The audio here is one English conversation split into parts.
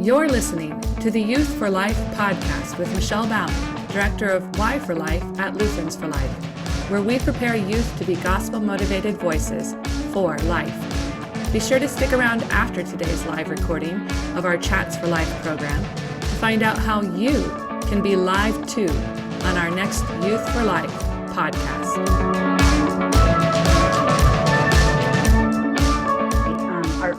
You're listening to the Youth for Life podcast with Michelle Bound, Director of Why for Life at Lutherans for Life, where we prepare youth to be gospel-motivated voices for life. Be sure to stick around after today's live recording of our Chats for Life program to find out how you can be live too on our next Youth for Life podcast.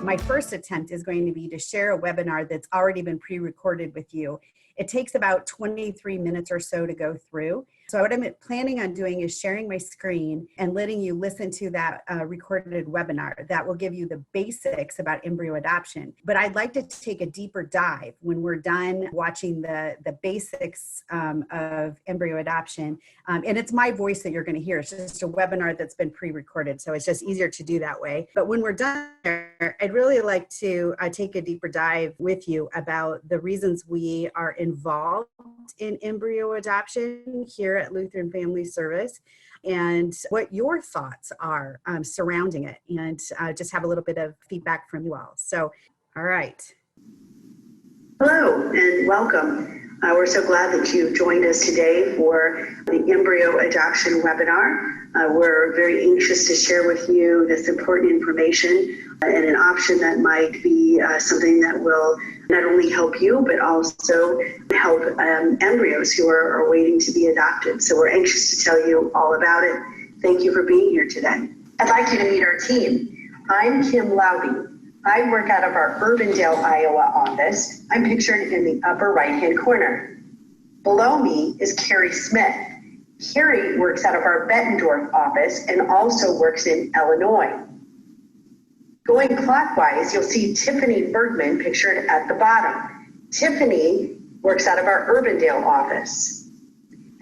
My first attempt is going to be to share a webinar that's already been pre-recorded with you. It takes about 23 minutes or so to go through. So what I'm planning on doing is sharing my screen and letting you listen to that recorded webinar. That will give you the basics about embryo adoption. But I'd like to take a deeper dive when we're done watching the basics of embryo adoption. And it's my voice that you're going to hear. It's just a webinar that's been pre-recorded, so it's just easier to do that way. But when we're done there, I'd really like to take a deeper dive with you about the reasons we are involved in embryo adoption here at Lutheran Family Service and what your thoughts are surrounding it, and just have a little bit of feedback from you all. So, all right. Hello and welcome. We're so glad that you've joined us today for the Embryo Adoption webinar. We're very anxious to share with you this important information and an option that might be something that will not only help you, but also help embryos who are waiting to be adopted. So we're anxious to tell you all about it. Thank you for being here today. I'd like you to meet our team. I'm Kim Laube. I work out of our Urbandale, Iowa office. I'm pictured in the upper right-hand corner. Below me is Carrie Smith. Carrie works out of our Bettendorf office and also works in Illinois. Going clockwise, you'll see Tiffany Bergman pictured at the bottom. Tiffany works out of our Urbandale office.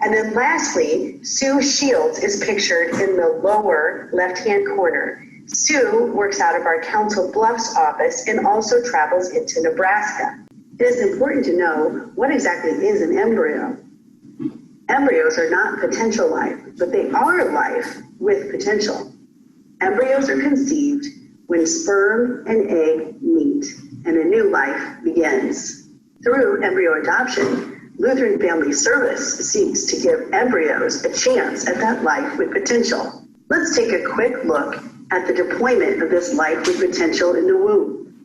And then lastly, Sue Shields is pictured in the lower left-hand corner. Sue works out of our Council Bluffs office and also travels into Nebraska. It is important to know what exactly is an embryo. Embryos are not potential life, but they are life with potential. Embryos are conceived when sperm and egg meet and a new life begins. Through embryo adoption, Lutheran Family Service seeks to give embryos a chance at that life with potential. Let's take a quick look at the deployment of this life with potential in the womb.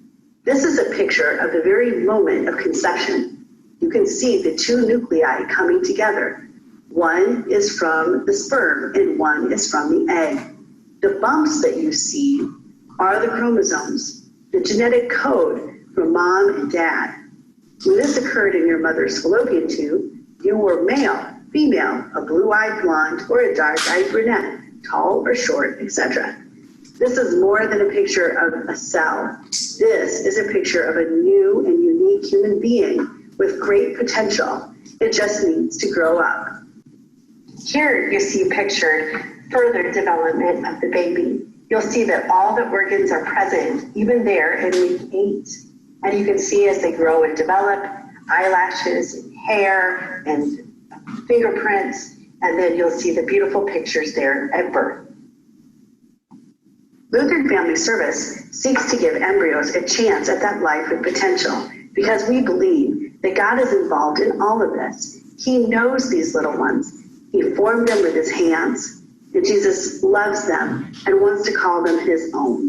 This is a picture of the very moment of conception. You can see the two nuclei coming together. One is from the sperm and one is from the egg. The bumps that you see are the chromosomes, the genetic code from mom and dad. When this occurred in your mother's fallopian tube, you were male, female, a blue-eyed blonde, or a dark-eyed brunette, tall or short, etc. This is more than a picture of a cell. This is a picture of a new and unique human being with great potential. It just needs to grow up. Here you see pictured further development of the baby. You'll see that all the organs are present, even there in week 8. And you can see as they grow and develop, eyelashes, and hair, and fingerprints, and then you'll see the beautiful pictures there at birth. Lutheran Family Service seeks to give embryos a chance at that life with potential because we believe that God is involved in all of this. He knows these little ones. He formed them with his hands, and Jesus loves them and wants to call them his own.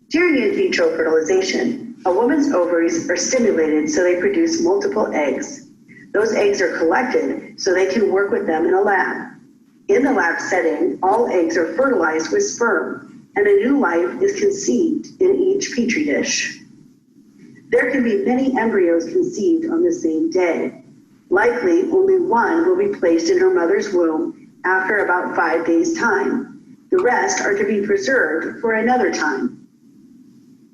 During in vitro fertilization, a woman's ovaries are stimulated so they produce multiple eggs. Those eggs are collected so they can work with them in a lab. In the lab setting, all eggs are fertilized with sperm, and a new life is conceived in each petri dish. There can be many embryos conceived on the same day. Likely, only one will be placed in her mother's womb after about 5 days' time. The rest are to be preserved for another time.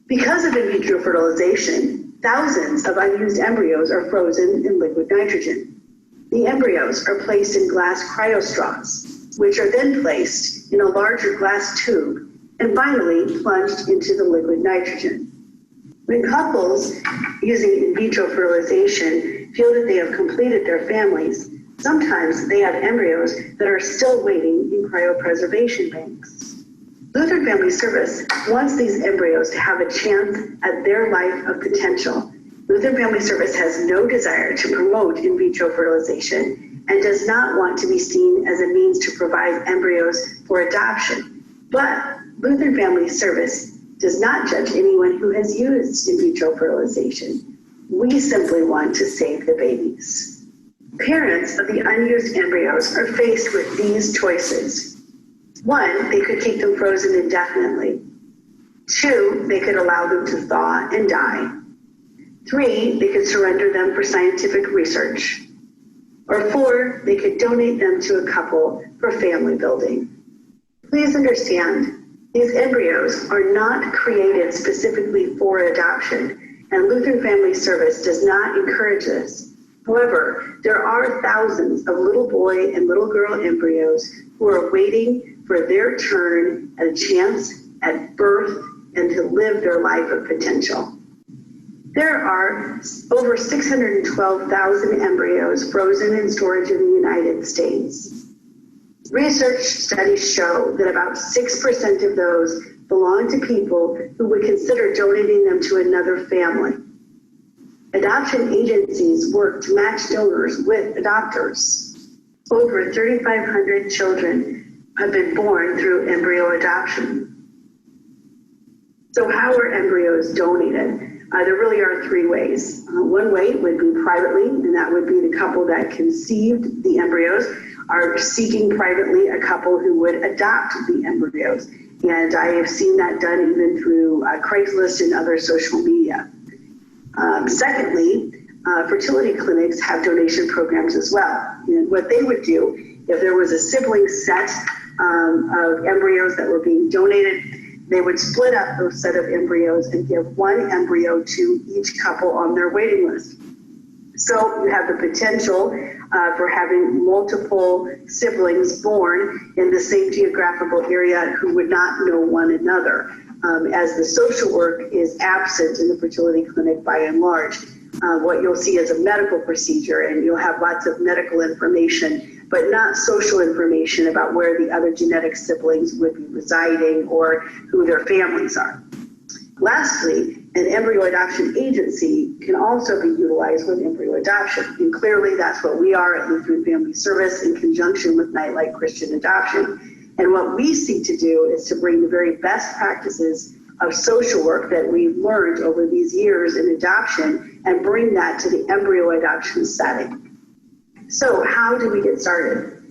Because of in vitro fertilization, thousands of unused embryos are frozen in liquid nitrogen. The embryos are placed in glass cryostraws, which are then placed in a larger glass tube and finally plunged into the liquid nitrogen. When couples using in vitro fertilization feel that they have completed their families, sometimes they have embryos that are still waiting in cryopreservation banks. Lutheran Family Service wants these embryos to have a chance at their life of potential Lutheran Family Service has no desire to promote in vitro fertilization and does not want to be seen as a means to provide embryos for adoption. But Lutheran Family Service does not judge anyone who has used in vitro fertilization. We simply want to save the babies. Parents of the unused embryos are faced with these choices. 1, they could keep them frozen indefinitely. 2, they could allow them to thaw and die. 3, they could surrender them for scientific research. Or 4, they could donate them to a couple for family building. Please understand, these embryos are not created specifically for adoption, and Lutheran Family Service does not encourage this. However, there are thousands of little boy and little girl embryos who are waiting for their turn at a chance at birth and to live their life of potential. There are over 612,000 embryos frozen in storage in the United States. Research studies show that about 6% of those belong to people who would consider donating them to another family. Adoption agencies work to match donors with adopters. Over 3,500 children have been born through embryo adoption. So how are embryos donated? There really are 3 ways. One way would be privately, and that would be the couple that conceived the embryos are seeking privately a couple who would adopt the embryos. And I have seen that done even through Craigslist and other social media. Secondly, fertility clinics have donation programs as well. And what they would do, if there was a sibling set of embryos that were being donated, they would split up those set of embryos and give 1 embryo to each couple on their waiting list. So you have the potential for having multiple siblings born in the same geographical area who would not know one another, as the social work is absent in the fertility clinic by and large. What you'll see is a medical procedure, and you'll have lots of medical information, but not social information about where the other genetic siblings would be residing or who their families are. Lastly, an embryo adoption agency can also be utilized with embryo adoption. And clearly that's what we are at Lutheran Family Service in conjunction with Nightlight Christian Adoption. And what we seek to do is to bring the very best practices of social work that we've learned over these years in adoption and bring that to the embryo adoption setting. So how do we get started?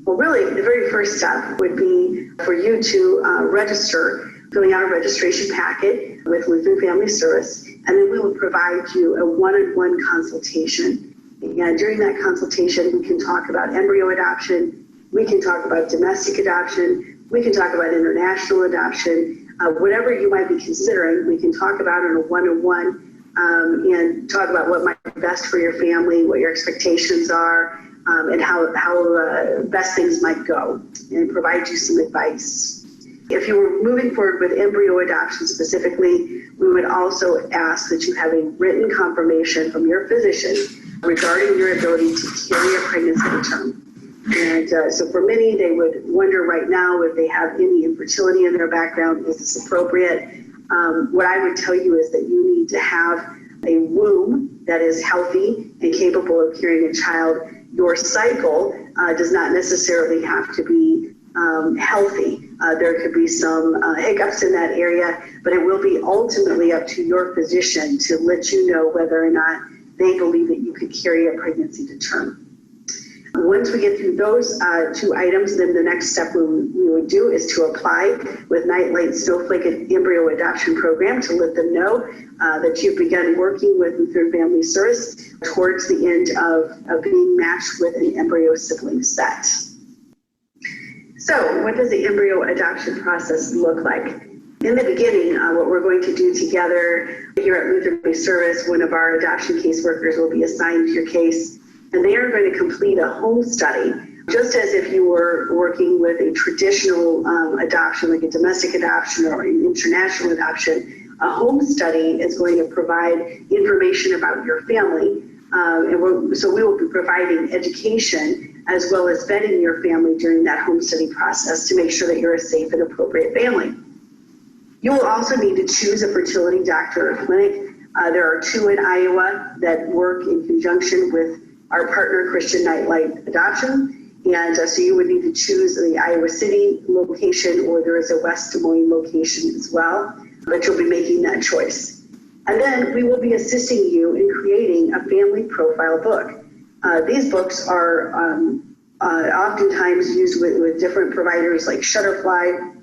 Well, really, the very first step would be for you to register, filling out a registration packet with Lutheran Family Service, and then we will provide you a one-on-one consultation. And during that consultation, we can talk about embryo adoption, we can talk about domestic adoption, we can talk about international adoption, whatever you might be considering, we can talk about in a one-on-one and talk about what might be best for your family, what your expectations are, and how best things might go, and provide you some advice. If you were moving forward with embryo adoption specifically, we would also ask that you have a written confirmation from your physician regarding your ability to carry a pregnancy to term. And so for many, they would wonder right now if they have any infertility in their background, is this appropriate? What I would tell you is that you need to have a womb that is healthy and capable of carrying a child. Your cycle does not necessarily have to be healthy. There could be some hiccups in that area, but it will be ultimately up to your physician to let you know whether or not they believe that you could carry a pregnancy to term. Once we get through those 2 items, then the next step we would do is to apply with Nightlight Snowflake Embryo Adoption Program to let them know that you've begun working with Lutheran Family Service towards the end of being matched with an embryo sibling set. So what does the embryo adoption process look like? In the beginning, what we're going to do together here at Lutheran Family Service, one of our adoption caseworkers will be assigned to your case, and they are going to complete a home study, just as if you were working with a traditional adoption, like a domestic adoption or an international adoption. A home study is going to provide information about your family, so we will be providing education as well as vetting your family during that home study process to make sure that you're a safe and appropriate family. You will also need to choose a fertility doctor or clinic There are 2 in Iowa that work in conjunction with our partner, Christian Life Adoption. And so you would need to choose the Iowa City location, or there is a West Des Moines location as well, but you'll be making that choice. And then we will be assisting you in creating a family profile book. These books are oftentimes used with different providers like Shutterfly.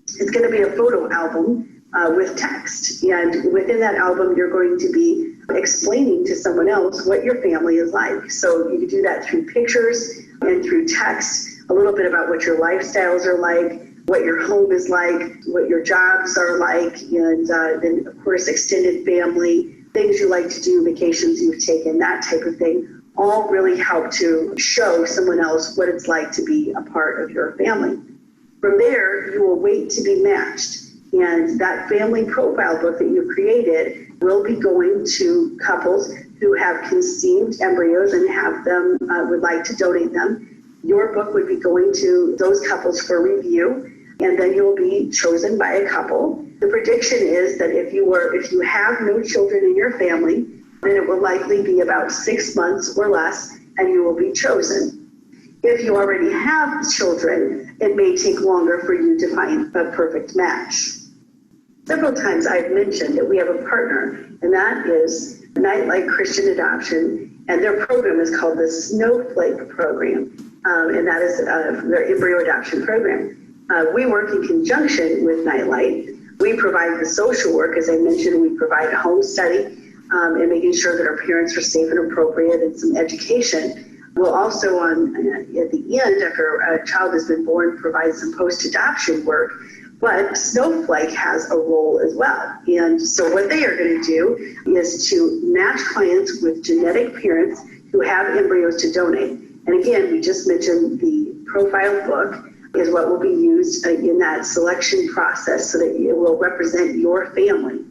It's going to be a photo album with text. And within that album, you're going to be explaining to someone else what your family is like. So you can do that through pictures and through text, a little bit about what your lifestyles are like, what your home is like, what your jobs are like, and then, of course, extended family, things you like to do, vacations you've taken, that type of thing, all really help to show someone else what it's like to be a part of your family. From there, you will wait to be matched. And that family profile book that you created will be going to couples who have conceived embryos and have them, would like to donate them. Your book would be going to those couples for review, and then you'll be chosen by a couple. The prediction is that if you have no children in your family, then it will likely be about 6 months or less, and you will be chosen. If you already have children, it may take longer for you to find a perfect match. Several times I've mentioned that we have a partner, and that is Nightlight Christian Adoption, and their program is called the Snowflake Program, and that is their Embryo Adoption Program. We work in conjunction with Nightlight. We provide the social work, as I mentioned. We provide a home study and making sure that our parents are safe and appropriate, and some education. We'll also, at the end, after a child has been born, provide some post-adoption work. But Snowflake has a role as well. And so what they are going to do is to match clients with genetic parents who have embryos to donate. And again, we just mentioned the profile book is what will be used in that selection process so that it will represent your family.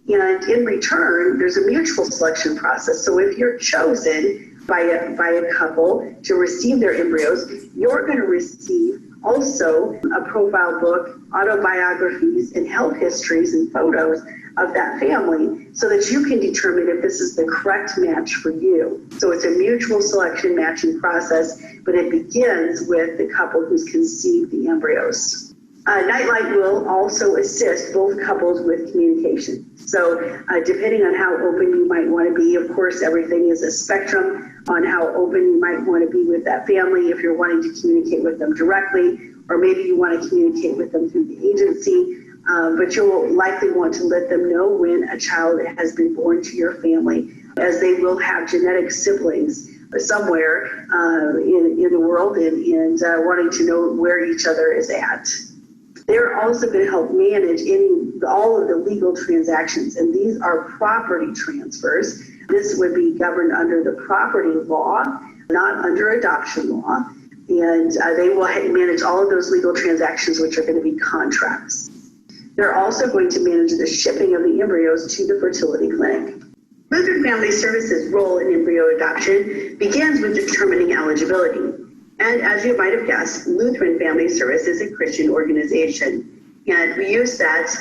And in return, there's a mutual selection process. So if you're chosen by a couple to receive their embryos, you're going to receive also a profile book, autobiographies, and health histories and photos of that family so that you can determine if this is the correct match for you. So it's a mutual selection matching process, but it begins with the couple who's conceived the embryos. Nightlight will also assist both couples with communication. So depending on how open you might want to be, of course, everything is a spectrum on how open you might want to be with that family if you're wanting to communicate with them directly, or maybe you want to communicate with them through the agency, but you'll likely want to let them know when a child has been born to your family, as they will have genetic siblings somewhere in the world and wanting to know where each other is at. They're also going to help manage all of the legal transactions, and these are property transfers. This would be governed under the property law, not under adoption law, and they will manage all of those legal transactions, which are going to be contracts. They're also going to manage the shipping of the embryos to the fertility clinic. Lutheran Family Services' role in embryo adoption begins with determining eligibility. And as you might have guessed, Lutheran Family Service is a Christian organization. And we use that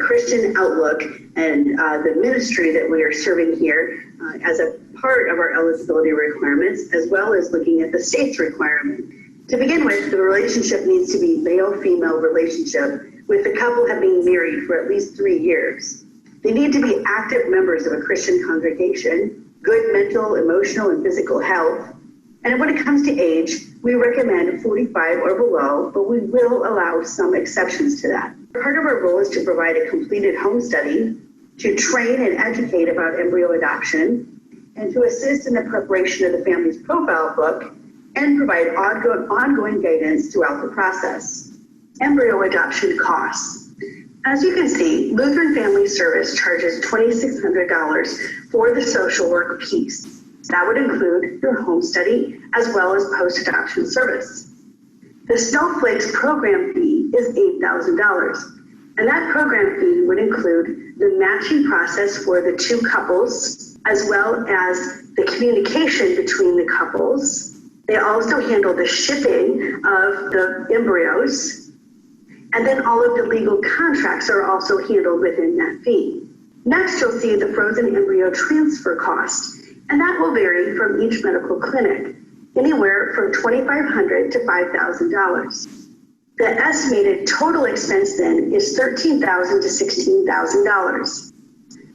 Christian outlook and the ministry that we are serving here as a part of our eligibility requirements, as well as looking at the state's requirement. To begin with, the relationship needs to be male-female relationship, with the couple having been married for at least 3 years. They need to be active members of a Christian congregation, good mental, emotional, and physical health. And when it comes to age, we recommend 45 or below, but we will allow some exceptions to that. Part of our role is to provide a completed home study, to train and educate about embryo adoption, and to assist in the preparation of the family's profile book, and provide ongoing guidance throughout the process. Embryo adoption costs. As you can see, Lutheran Family Service charges $2,600 for the social work piece. That would include your home study as well as post-adoption service. The Snowflakes program fee is $8,000, and that program fee would include the matching process for the 2 couples, as well as the communication between the couples. They also handle the shipping of the embryos, and then all of the legal contracts are also handled within that fee. Next, you'll see the frozen embryo transfer cost, and that will vary from each medical clinic, anywhere from $2,500 to $5,000. The estimated total expense then is $13,000 to $16,000.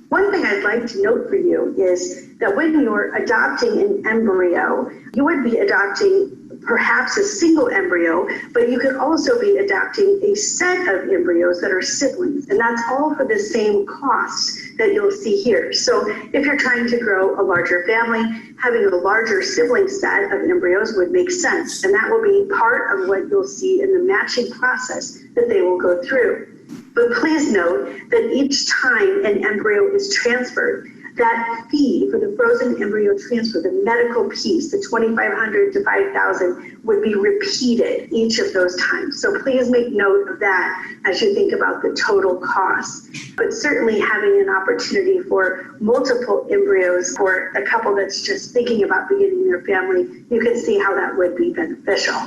One thing I'd like to note for you is that when you're adopting an embryo, you would be adopting perhaps a single embryo, but you could also be adopting a set of embryos that are siblings, and that's all for the same cost that you'll see here. So if you're trying to grow a larger family, having a larger sibling set of embryos would make sense, and that will be part of what you'll see in the matching process that they will go through. But please note that each time an embryo is transferred, that fee for the frozen embryo transfer, the medical piece, the $2,500 to $5,000, would be repeated each of those times. So please make note of that as you think about the total cost. But certainly having an opportunity for multiple embryos for a couple that's just thinking about beginning their family, you can see how that would be beneficial.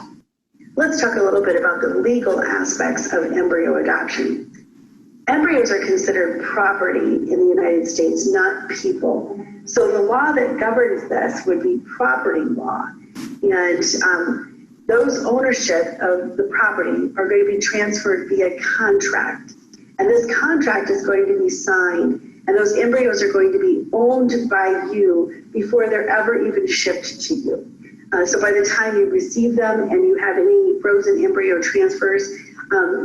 Let's talk a little bit about the legal aspects of embryo adoption. Embryos are considered property in the United States, not people. So the law that governs this would be property law. And those ownership of the property are going to be transferred via contract. And this contract is going to be signed, and those embryos are going to be owned by you before they're ever even shipped to you. So by the time you receive them and you have any frozen embryo transfers,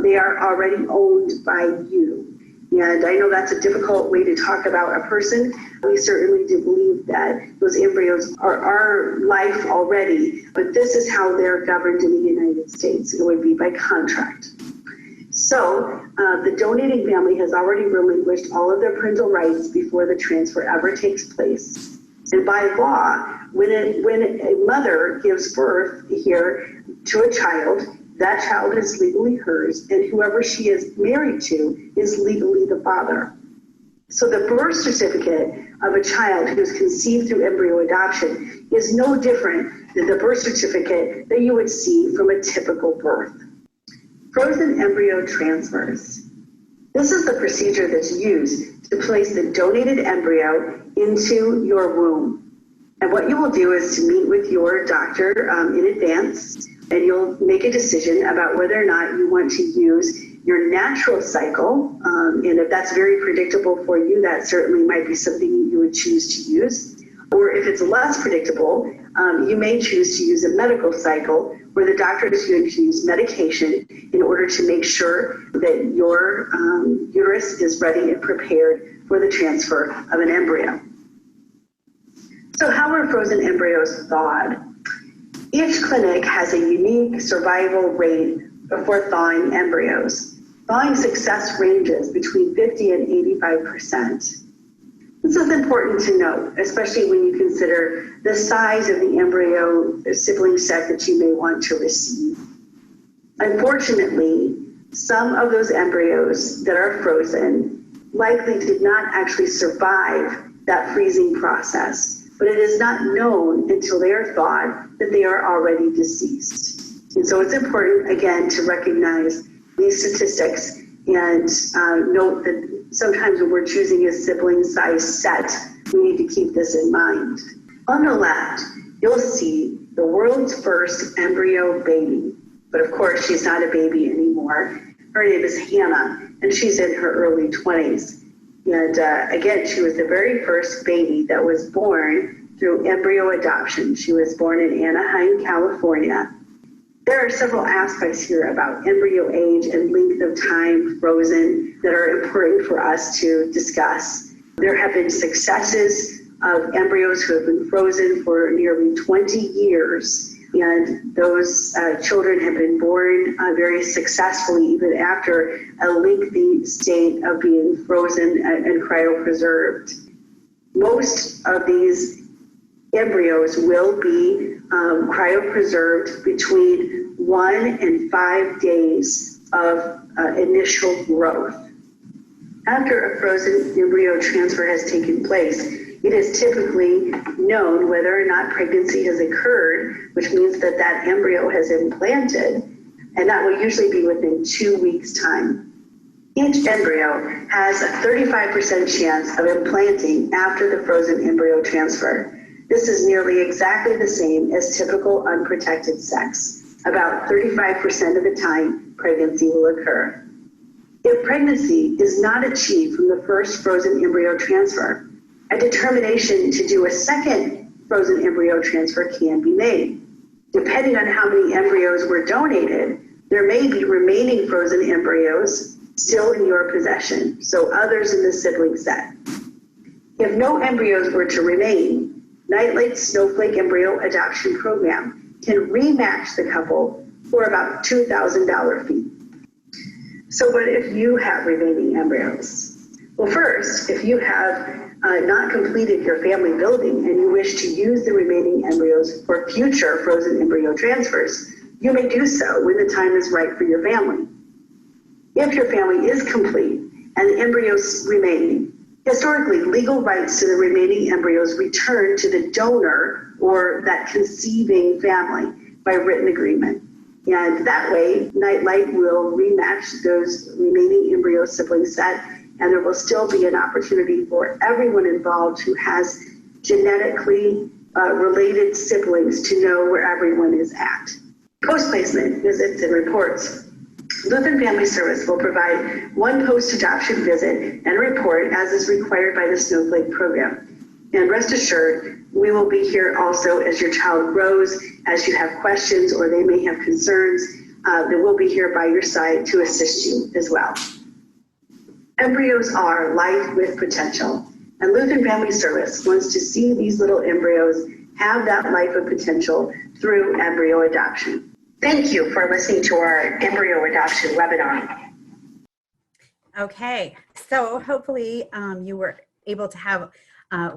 they are already owned by you. And I know that's a difficult way to talk about a person. We certainly do believe that those embryos are our life already, but this is how they're governed in the United States. It would be by contract. So the donating family has already relinquished all of their parental rights before the transfer ever takes place. And by law, when a mother gives birth here to a child, that child is legally hers, and whoever she is married to is legally the father. So the birth certificate of a child who is conceived through embryo adoption is no different than the birth certificate that you would see from a typical birth. Frozen embryo transfers. This is the procedure that's used to place the donated embryo into your womb. And what you will do is to meet with your doctor in advance, and you'll make a decision about whether or not you want to use your natural cycle. And if that's very predictable for you, that certainly might be something you would choose to use. Or if it's less predictable, you may choose to use a medical cycle where the doctor is going to use medication in order to make sure that your uterus is ready and prepared for the transfer of an embryo. So how are frozen embryos thawed? Each clinic has a unique survival rate for thawing embryos. Thawing success ranges between 50 and 85%. This is important to note, especially when you consider the size of the embryo sibling set that you may want to receive. Unfortunately, some of those embryos that are frozen likely did not actually survive that freezing process. But it is not known until they are thawed that they are already deceased. And so it's important, again, to recognize these statistics and note that sometimes when we're choosing a sibling size set, we need to keep this in mind. On the left, you'll see the world's first embryo baby. But of course, she's not a baby anymore. Her name is Hannah, and she's in her early 20s. And again, she was the very first baby that was born through embryo adoption. She was born in Anaheim, California. There are several aspects here about embryo age and length of time frozen that are important for us to discuss. There have been successes of embryos who have been frozen for nearly 20 years. And those children have been born very successfully even after a lengthy state of being frozen and cryopreserved. Most of these embryos will be cryopreserved between 1 and 5 days of initial growth. After a frozen embryo transfer has taken place, it is typically known whether or not pregnancy has occurred, which means that that embryo has implanted, and that will usually be within 2 weeks' time. Each embryo has a 35% chance of implanting after the frozen embryo transfer. This is nearly exactly the same as typical unprotected sex. About 35% of the time, pregnancy will occur. If pregnancy is not achieved from the first frozen embryo transfer, a determination to do a second frozen embryo transfer can be made. Depending on how many embryos were donated, there may be remaining frozen embryos still in your possession, so others in the sibling set. If no embryos were to remain, Nightlight's Snowflake Embryo Adoption Program can rematch the couple for about $2,000 fee. So what if you have remaining embryos? Well, first, if you have not completed your family building and you wish to use the remaining embryos for future frozen embryo transfers, you may do so when the time is right for your family. If your family is complete and the embryos remain, historically, legal rights to the remaining embryos return to the donor or that conceiving family by written agreement. And that way, Nightlight will rematch those remaining embryo sibling set, and there will still be an opportunity for everyone involved who has genetically related siblings to know where everyone is at. Post-placement visits and reports. Lutheran Family Service will provide one post-adoption visit and report as is required by the Snowflake program. And rest assured, we will be here also as your child grows, as you have questions or they may have concerns, that we'll be here by your side to assist you as well. Embryos are life with potential, and Lutheran Family Service wants to see these little embryos have that life of potential through embryo adoption. Thank you for listening to our embryo adoption webinar. Okay, so hopefully you were able to have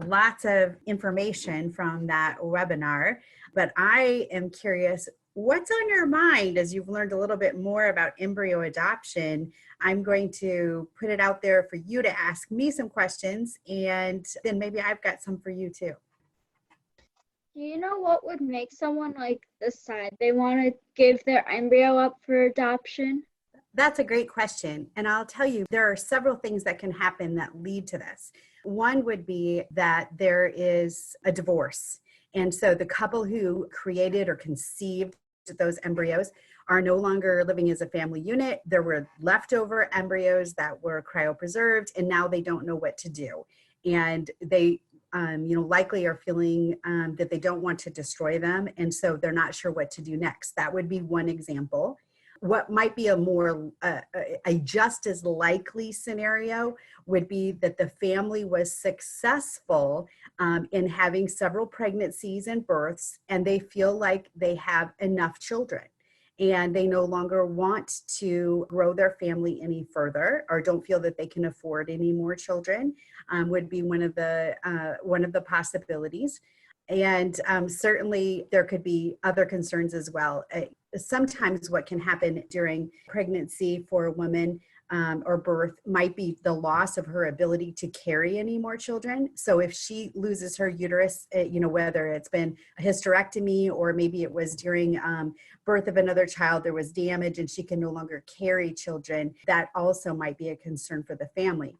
lots of information from that webinar, but I am curious, what's on your mind as you've learned a little bit more about embryo adoption? I'm going to put it out there for you to ask me some questions, and then maybe I've got some for you too. Do you know what would make someone like decide they want to give their embryo up for adoption? That's a great question. And I'll tell you, there are several things that can happen that lead to this. One would be that there is a divorce. And so the couple who created or conceived those embryos are no longer living as a family unit. There were leftover embryos that were cryopreserved, and now they don't know what to do. And they likely are feeling that they don't want to destroy them. And so they're not sure what to do next. That would be one example. What might be a more, a just as likely scenario would be that the family was successful in having several pregnancies and births, and they feel like they have enough children. And they no longer want to grow their family any further, or don't feel that they can afford any more children, would be one of the possibilities. And certainly there could be other concerns as well. Sometimes what can happen during pregnancy for a woman or birth might be the loss of her ability to carry any more children. So if she loses her uterus, whether it's been a hysterectomy or maybe it was during birth of another child, there was damage and she can no longer carry children, that also might be a concern for the family.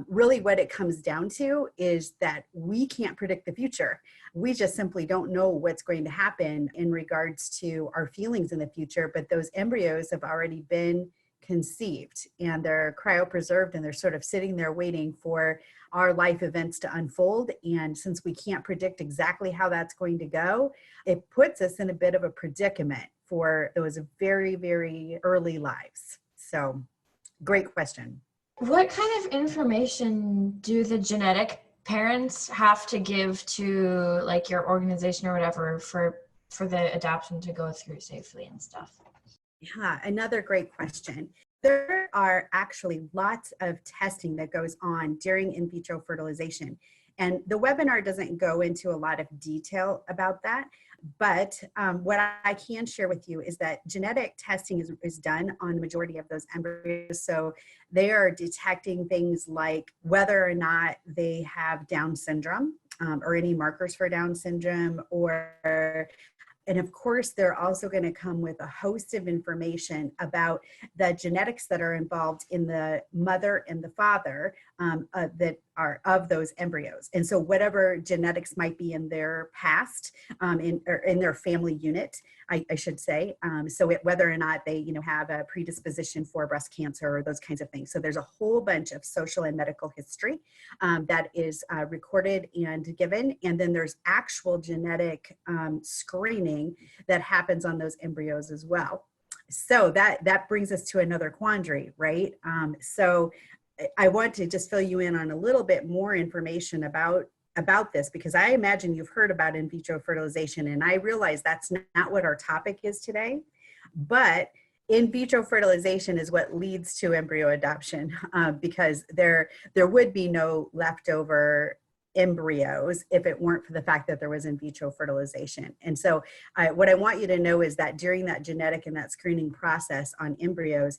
Really what it comes down to is that we can't predict the future. We just simply don't know what's going to happen in regards to our feelings in the future, but those embryos have already been conceived and they're cryopreserved and they're sort of sitting there waiting for our life events to unfold. And since we can't predict exactly how that's going to go, it puts us in a bit of a predicament for those very, very early lives. So great question. What kind of information do the genetic parents have to give to like your organization or whatever for the adoption to go through safely and stuff? Yeah, another great question. There are actually lots of testing that goes on during in vitro fertilization. And the webinar doesn't go into a lot of detail about that. But what I can share with you is that genetic testing is done on the majority of those embryos. So they are detecting things like whether or not they have Down syndrome or any markers for Down syndrome, or And of course, they're also going to come with a host of information about the genetics that are involved in the mother and the father that are of those embryos. And so whatever genetics might be in their past, in their family unit, I should say, whether or not they have a predisposition for breast cancer or those kinds of things. So there's a whole bunch of social and medical history that is recorded and given. And then there's actual genetic screening that happens on those embryos as well. So that brings us to another quandary, right? So I want to just fill you in on a little bit more information about this, because I imagine you've heard about in vitro fertilization, and I realize that's not what our topic is today, but in vitro fertilization is what leads to embryo adoption, because there would be no leftover embryos if it weren't for the fact that there was in vitro fertilization. And so what I want you to know is that during that genetic and that screening process on embryos,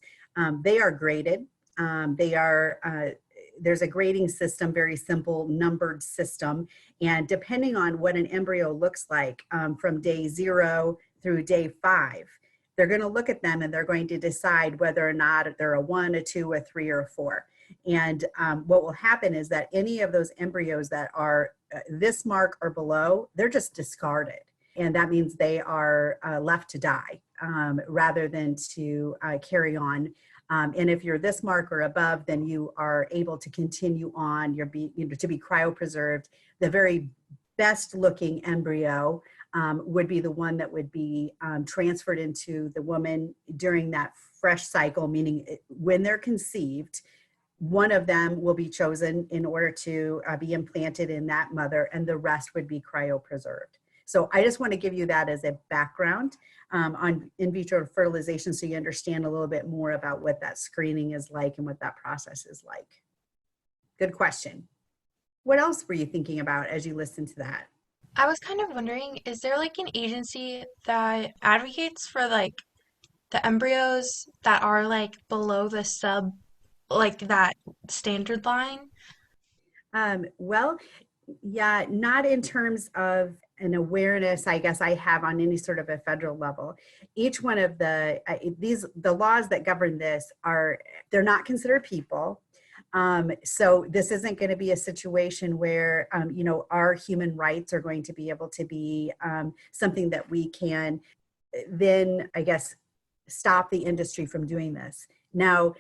they are graded. There's a grading system, very simple numbered system. And depending on what an embryo looks like from day 0 through day 5, they're going to look at them and they're going to decide whether or not they're a 1, a 2, a 3, or a 4. And what will happen is that any of those embryos that are this mark or below, they're just discarded. And that means they are left to die rather than to carry on. And if you're this mark or above, then you are able to continue on. To be cryopreserved. The very best looking embryo would be the one that would be transferred into the woman during that fresh cycle, meaning when they're conceived, one of them will be chosen in order to be implanted in that mother, and the rest would be cryopreserved. So I just want to give you that as a background on in vitro fertilization, so you understand a little bit more about what that screening is like and what that process is like. Good question. What else were you thinking about as you listened to that? I was kind of wondering, is there like an agency that advocates for like the embryos that are like below the like that standard line? Well, yeah, not in terms of an awareness, I guess, I have on any sort of a federal level. Each one of the laws that govern this they're not considered people. So this isn't going to be a situation where, our human rights are going to be able to be something that we can then, I guess, stop the industry from doing this. Now,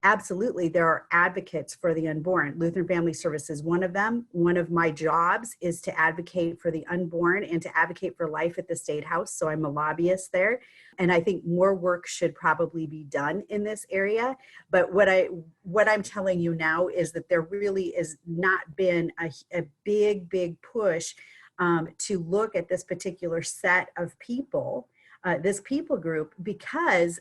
absolutely, there are advocates for the unborn. Lutheran Family Service is one of them. One of my jobs is to advocate for the unborn and to advocate for life at the State House. So I'm a lobbyist there. And I think more work should probably be done in this area. But what I'm telling you now is that there really has not been a big push to look at this particular set of people, this people group, because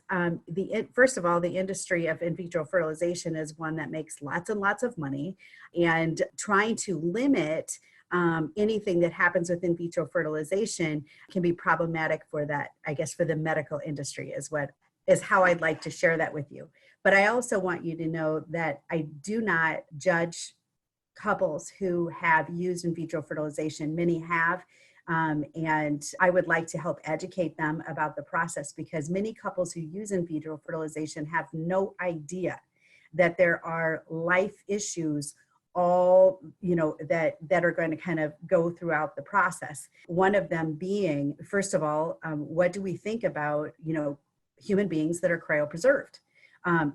first of all, the industry of in vitro fertilization is one that makes lots and lots of money, and trying to limit anything that happens with in vitro fertilization can be problematic for that, I guess, for the medical industry is how I'd like to share that with you. But I also want you to know that I do not judge couples who have used in vitro fertilization. Many have. And I would like to help educate them about the process, because many couples who use in vitro fertilization have no idea that there are life issues that are going to kind of go throughout the process. One of them being, first of all, what do we think about, human beings that are cryopreserved?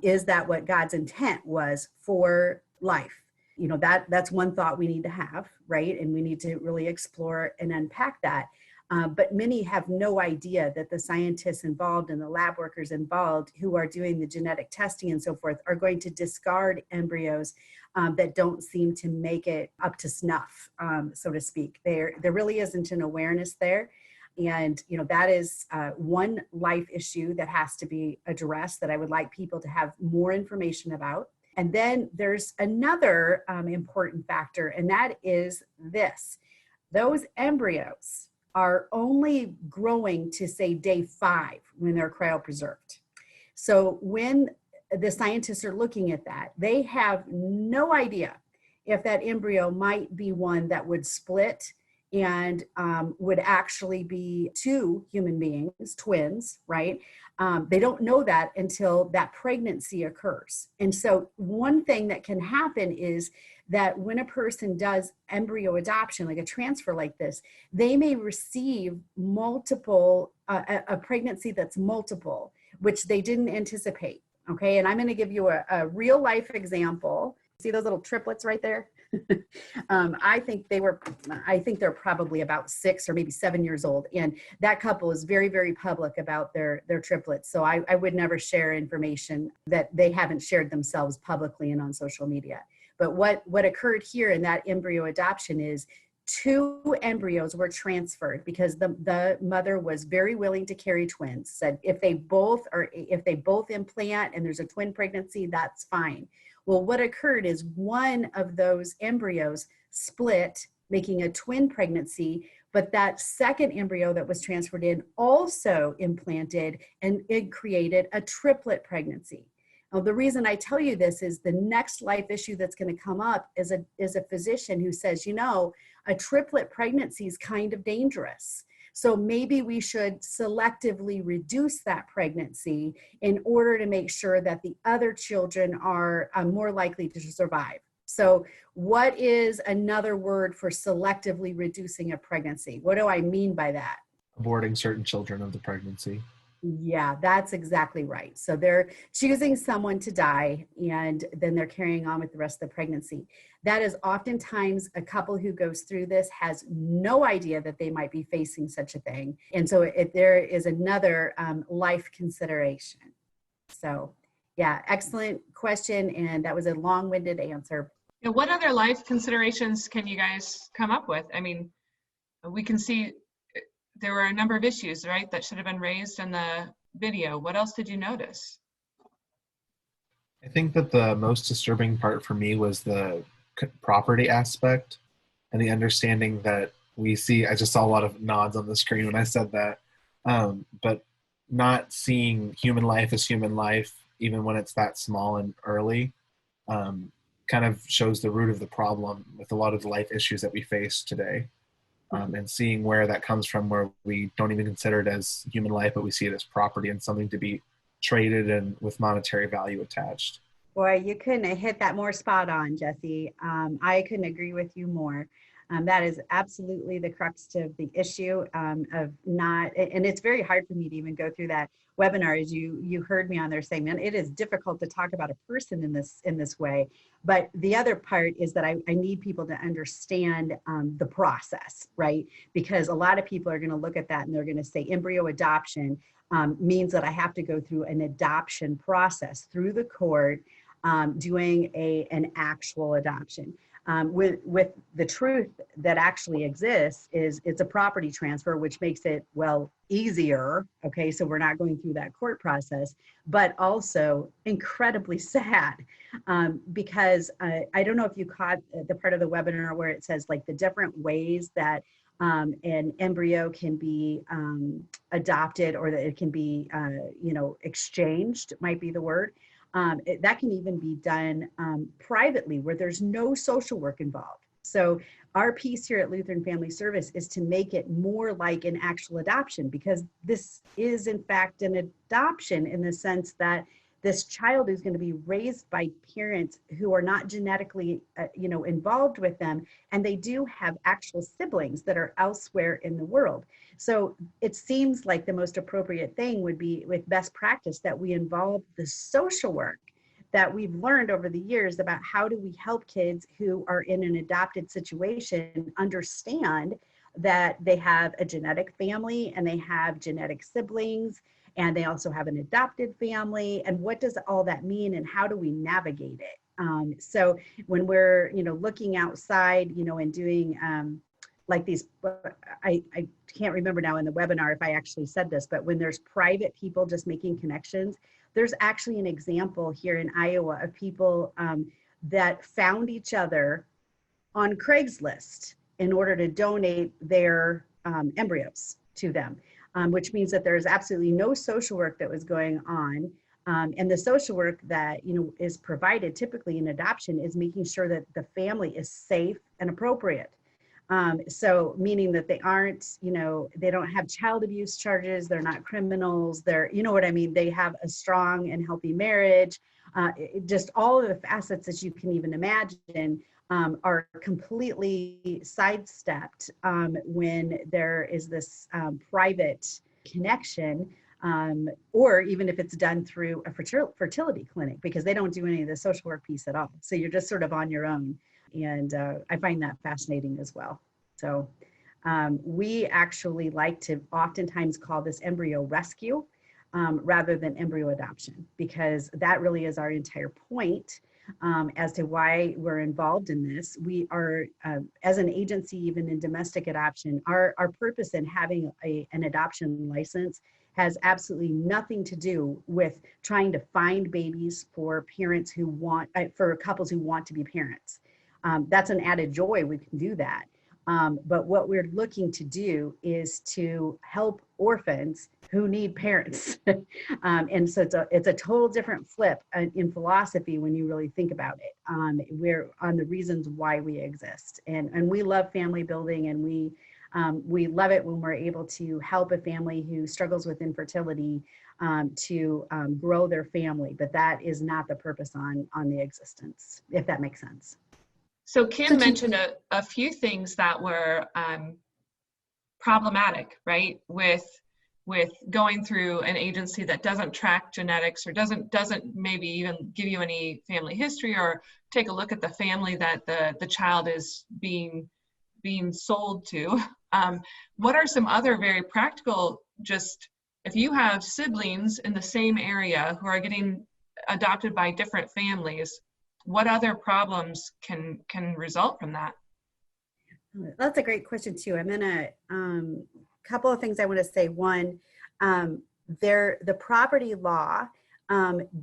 Is that what God's intent was for life? That's one thought we need to have, right? And we need to really explore and unpack that. But many have no idea that the scientists involved and the lab workers involved who are doing the genetic testing and so forth are going to discard embryos that don't seem to make it up to snuff, so to speak. There really isn't an awareness there. And, that is one life issue that has to be addressed that I would like people to have more information about. And then there's another important factor, and that is this. Those embryos are only growing to, say, day 5 when they're cryopreserved. So when the scientists are looking at that, they have no idea if that embryo might be one that would split and would actually be two human beings, twins, right? They don't know that until that pregnancy occurs. And so one thing that can happen is that when a person does embryo adoption, like a transfer like this, they may receive multiple, a pregnancy that's multiple, which they didn't anticipate. Okay, and I'm going to give you a real life example. See those little triplets right there? I think they're probably about 6 or maybe 7 years old. And that couple is very, very public about their triplets. So I would never share information that they haven't shared themselves publicly and on social media. But what occurred here in that embryo adoption is 2 embryos were transferred because the mother was very willing to carry twins, said if they both implant and there's a twin pregnancy, that's fine. Well, what occurred is one of those embryos split, making a twin pregnancy, but that second embryo that was transferred in also implanted, and it created a triplet pregnancy. Now, the reason I tell you this is the next life issue that's going to come up is a physician who says, a triplet pregnancy is kind of dangerous. So maybe we should selectively reduce that pregnancy in order to make sure that the other children are more likely to survive. So what is another word for selectively reducing a pregnancy? What do I mean by that? Aborting certain children of the pregnancy. Yeah, that's exactly right. So they're choosing someone to die, and then they're carrying on with the rest of the pregnancy. That is oftentimes a couple who goes through this has no idea that they might be facing such a thing. And so there is another life consideration. So yeah, excellent question. And that was a long-winded answer. What other life considerations can you guys come up with? I mean, we can see there were a number of issues, right, that should have been raised in the video. What else did you notice? I think that the most disturbing part for me was the property aspect and the understanding that we see. I just saw a lot of nods on the screen when I said that, but not seeing human life as human life, even when it's that small and early, kind of shows the root of the problem with a lot of the life issues that we face today. And seeing where that comes from, where we don't even consider it as human life, but we see it as property and something to be traded and with monetary value attached. Boy, you couldn't have hit that more spot on, Jesse. I couldn't agree with you more. That is absolutely the crux of the issue of not, and it's very hard for me to even go through that webinar. As you heard me on there saying, man, it is difficult to talk about a person in this way. But the other part is that I need people to understand the process, right? Because a lot of people are going to look at that and they're going to say embryo adoption means that I have to go through an adoption process through the court, doing an actual adoption. With the truth that actually exists is it's a property transfer, which makes it, well, easier. Okay, so we're not going through that court process, but also incredibly sad because I don't know if you caught the part of the webinar where it says like the different ways that an embryo can be adopted, or that it can be, exchanged, might be the word. That can even be done privately, where there's no social work involved. So our piece here at Lutheran Family Service is to make it more like an actual adoption, because this is in fact an adoption in the sense that this child is going to be raised by parents who are not genetically, involved with them, and they do have actual siblings that are elsewhere in the world. So it seems like the most appropriate thing would be, with best practice, that we involve the social work that we've learned over the years about how do we help kids who are in an adopted situation understand that they have a genetic family and they have genetic siblings, and they also have an adopted family, and what does all that mean and how do we navigate it? So when we're, looking outside, and doing like these, I can't remember now in the webinar if I actually said this, but when there's private people just making connections, there's actually an example here in Iowa of people that found each other on Craigslist in order to donate their embryos to them. Which means that there's absolutely no social work that was going on. And the social work that, is provided typically in adoption is making sure that the family is safe and appropriate. So meaning that they aren't, they don't have child abuse charges, they're not criminals, you know what I mean? They have a strong and healthy marriage. Just all of the facets that you can even imagine are completely sidestepped when there is this private connection, or even if it's done through a fertility clinic, because they don't do any of the social work piece at all. So you're just sort of on your own. And I find that fascinating as well. So we actually like to oftentimes call this embryo rescue rather than embryo adoption, because that really is our entire point as to why we're involved in this. We are, as an agency, even in domestic adoption, our purpose in having an adoption license has absolutely nothing to do with trying to find babies for parents who want, for couples who want to be parents. That's an added joy, we can do that. But what we're looking to do is to help orphans who need parents. And so it's a total different flip in philosophy when you really think about it. We're on the reasons why we exist. And we love family building, and we love it when we're able to help a family who struggles with infertility to grow their family. But that is not the purpose on the existence, if that makes sense. So Kim mentioned a few things that were problematic, right? With going through an agency that doesn't track genetics, or doesn't maybe even give you any family history, or take a look at the family that the child is being sold to. What are some other very practical, just if you have siblings in the same area who are getting adopted by different families, what other problems can result from that? That's a great question too. I'm gonna couple of things I want to say. One, the property law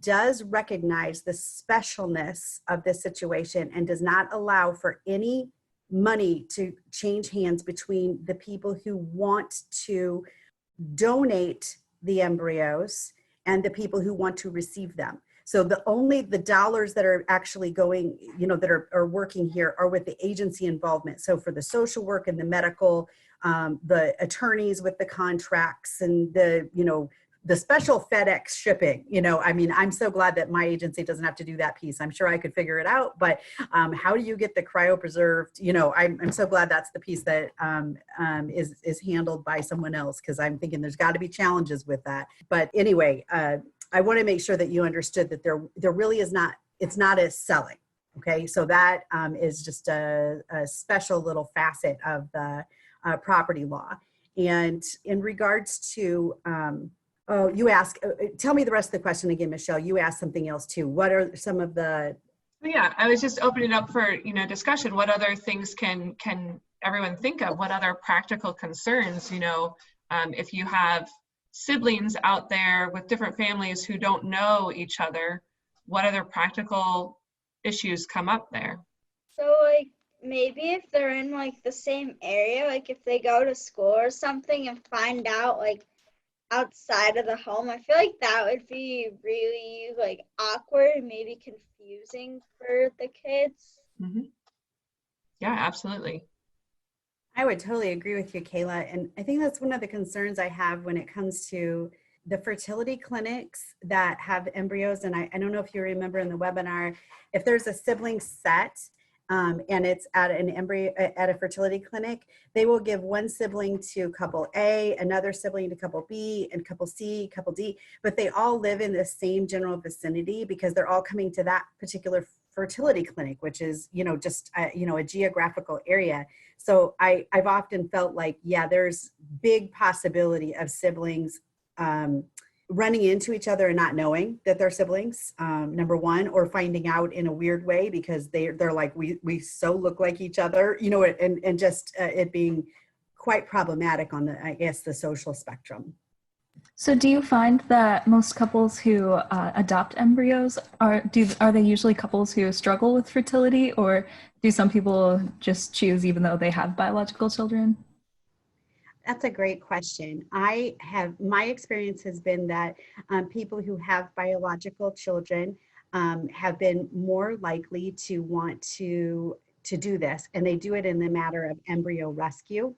does recognize the specialness of this situation and does not allow for any money to change hands between the people who want to donate the embryos and the people who want to receive them. So only the dollars that are actually going, that are working here are with the agency involvement. So for the social work and the medical, the attorneys with the contracts, and the special FedEx shipping, I'm so glad that my agency doesn't have to do that piece. I'm sure I could figure it out, but how do you get the cryopreserved? I'm so glad that's the piece that is handled by someone else, because I'm thinking there's got to be challenges with that. But anyway, I want to make sure that you understood that there really is not, it's not as selling. Okay, so that is just a special little facet of the property law. And in regards to, you ask, tell me the rest of the question again, Michelle. You asked something else too. What are some of the? Yeah, I was just opening up for discussion. What other things can everyone think of? What other practical concerns? If you have siblings out there with different families who don't know each other, what other practical issues come up there? So maybe if they're in the same area, if they go to school or something and find out outside of the home, I feel like that would be really awkward and maybe confusing for the kids. Mm-hmm. Yeah, absolutely. I would totally agree with you, Kayla. And I think that's one of the concerns I have when it comes to the fertility clinics that have embryos. And I don't know if you remember in the webinar, if there's a sibling set and it's at a fertility clinic, they will give one sibling to couple A, another sibling to couple B, and couple C, couple D, but they all live in the same general vicinity because they're all coming to that particular fertility clinic, which is, just, a geographical area. So I've often felt there's big possibility of siblings running into each other and not knowing that they're siblings, number one, or finding out in a weird way because they're like, we so look like each other, and just it being quite problematic on the social spectrum. So do you find that most couples who adopt embryos, are they usually couples who struggle with fertility, or do some people just choose even though they have biological children? That's a great question. My experience has been that people who have biological children have been more likely to want to to do this, and they do it in the matter of embryo rescue.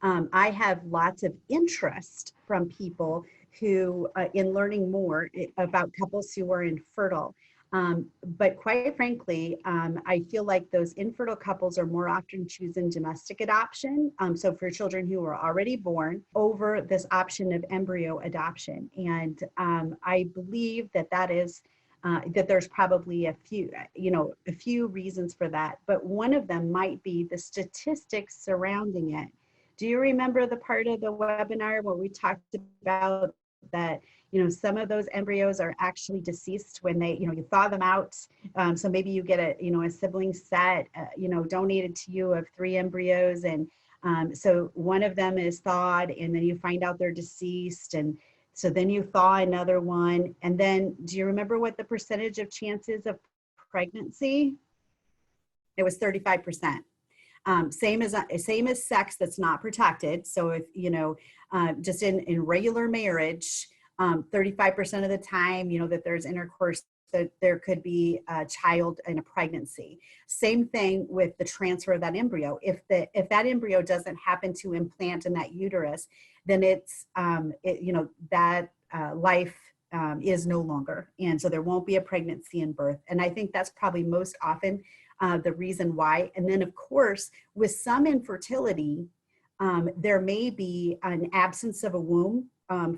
I have lots of interest from people who, in learning more about couples who are infertile. But quite frankly, I feel like those infertile couples are more often choosing domestic adoption. So for children who are already born, over this option of embryo adoption. And I believe that that there's probably a few reasons for that. But one of them might be the statistics surrounding it. Do you remember the part of the webinar where we talked about that, some of those embryos are actually deceased when they, you thaw them out. So maybe you get a sibling set, donated to you of 3 embryos. And so one of them is thawed and then you find out they're deceased. And so then you thaw another one. And then do you remember what the percentage of chances of pregnancy? It was 35%. Same as sex that's not protected. So if, just in regular marriage, 35% of the time, that there's intercourse, that there could be a child in a pregnancy. Same thing with the transfer of that embryo. If that embryo doesn't happen to implant in that uterus, then that life is no longer. And so there won't be a pregnancy and birth. And I think that's probably most often the reason why. And then of course, with some infertility, there may be an absence of a womb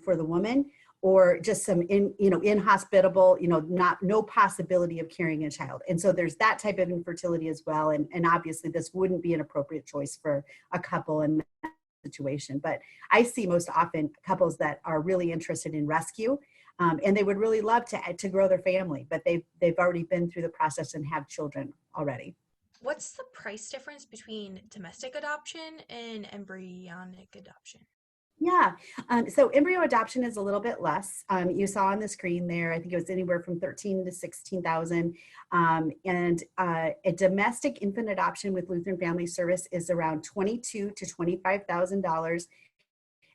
for the woman, or just some inhospitable, no possibility of carrying a child. And so there's that type of infertility as well. And obviously this wouldn't be an appropriate choice for a couple in that situation. But I see most often couples that are really interested in rescue, and they would really love to grow their family, but they've already been through the process and have children already. What's the price difference between domestic adoption and embryonic adoption? Yeah, so embryo adoption is a little bit less. You saw on the screen there, I think it was anywhere from $13,000 to $16,000. And a domestic infant adoption with Lutheran Family Service is around $22,000 to $25,000.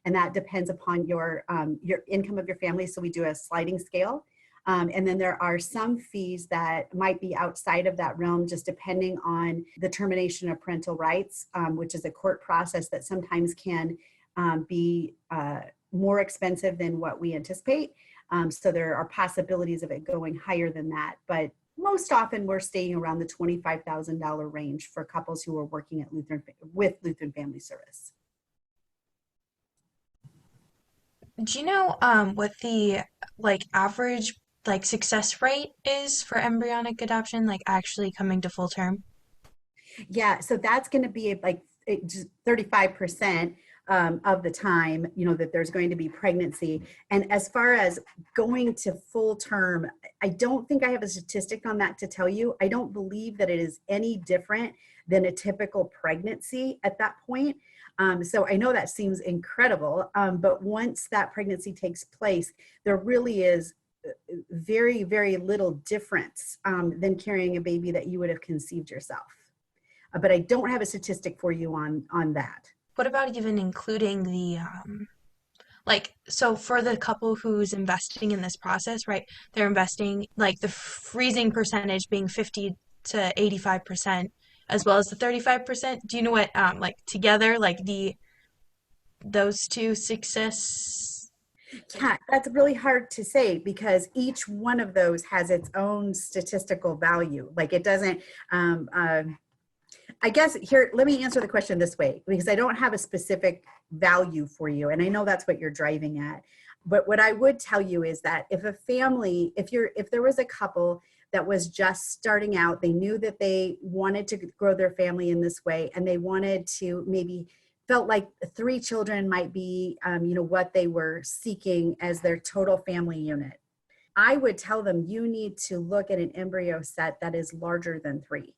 And that depends upon your income of your family. So we do a sliding scale. And then there are some fees that might be outside of that realm, just depending on the termination of parental rights, which is a court process that sometimes can be more expensive than what we anticipate. So there are possibilities of it going higher than that. But most often we're staying around the $25,000 range for couples who are working at with Lutheran Family Service. Do you know what the average success rate is for embryonic adoption, actually coming to full term? Yeah, so that's going to be just 35% of the time, that there's going to be pregnancy. And as far as going to full term, I don't think I have a statistic on that to tell you. I don't believe that it is any different than a typical pregnancy at that point. So I know that seems incredible, but once that pregnancy takes place, there really is very, very little difference than carrying a baby that you would have conceived yourself. But I don't have a statistic for you on that. What about even including the, so for the couple who's investing in this process, right? They're investing the freezing percentage being 50 to 85%, as well as the 35%. Do you know what, together, those two success? Yeah, that's really hard to say because each one of those has its own statistical value. It doesn't, I guess here, let me answer the question this way, because I don't have a specific value for you. And I know that's what you're driving at. But what I would tell you is that if a family, if there was a couple that was just starting out, they knew that they wanted to grow their family in this way, and they wanted to maybe felt like 3 children might be, what they were seeking as their total family unit. I would tell them you need to look at an embryo set that is larger than 3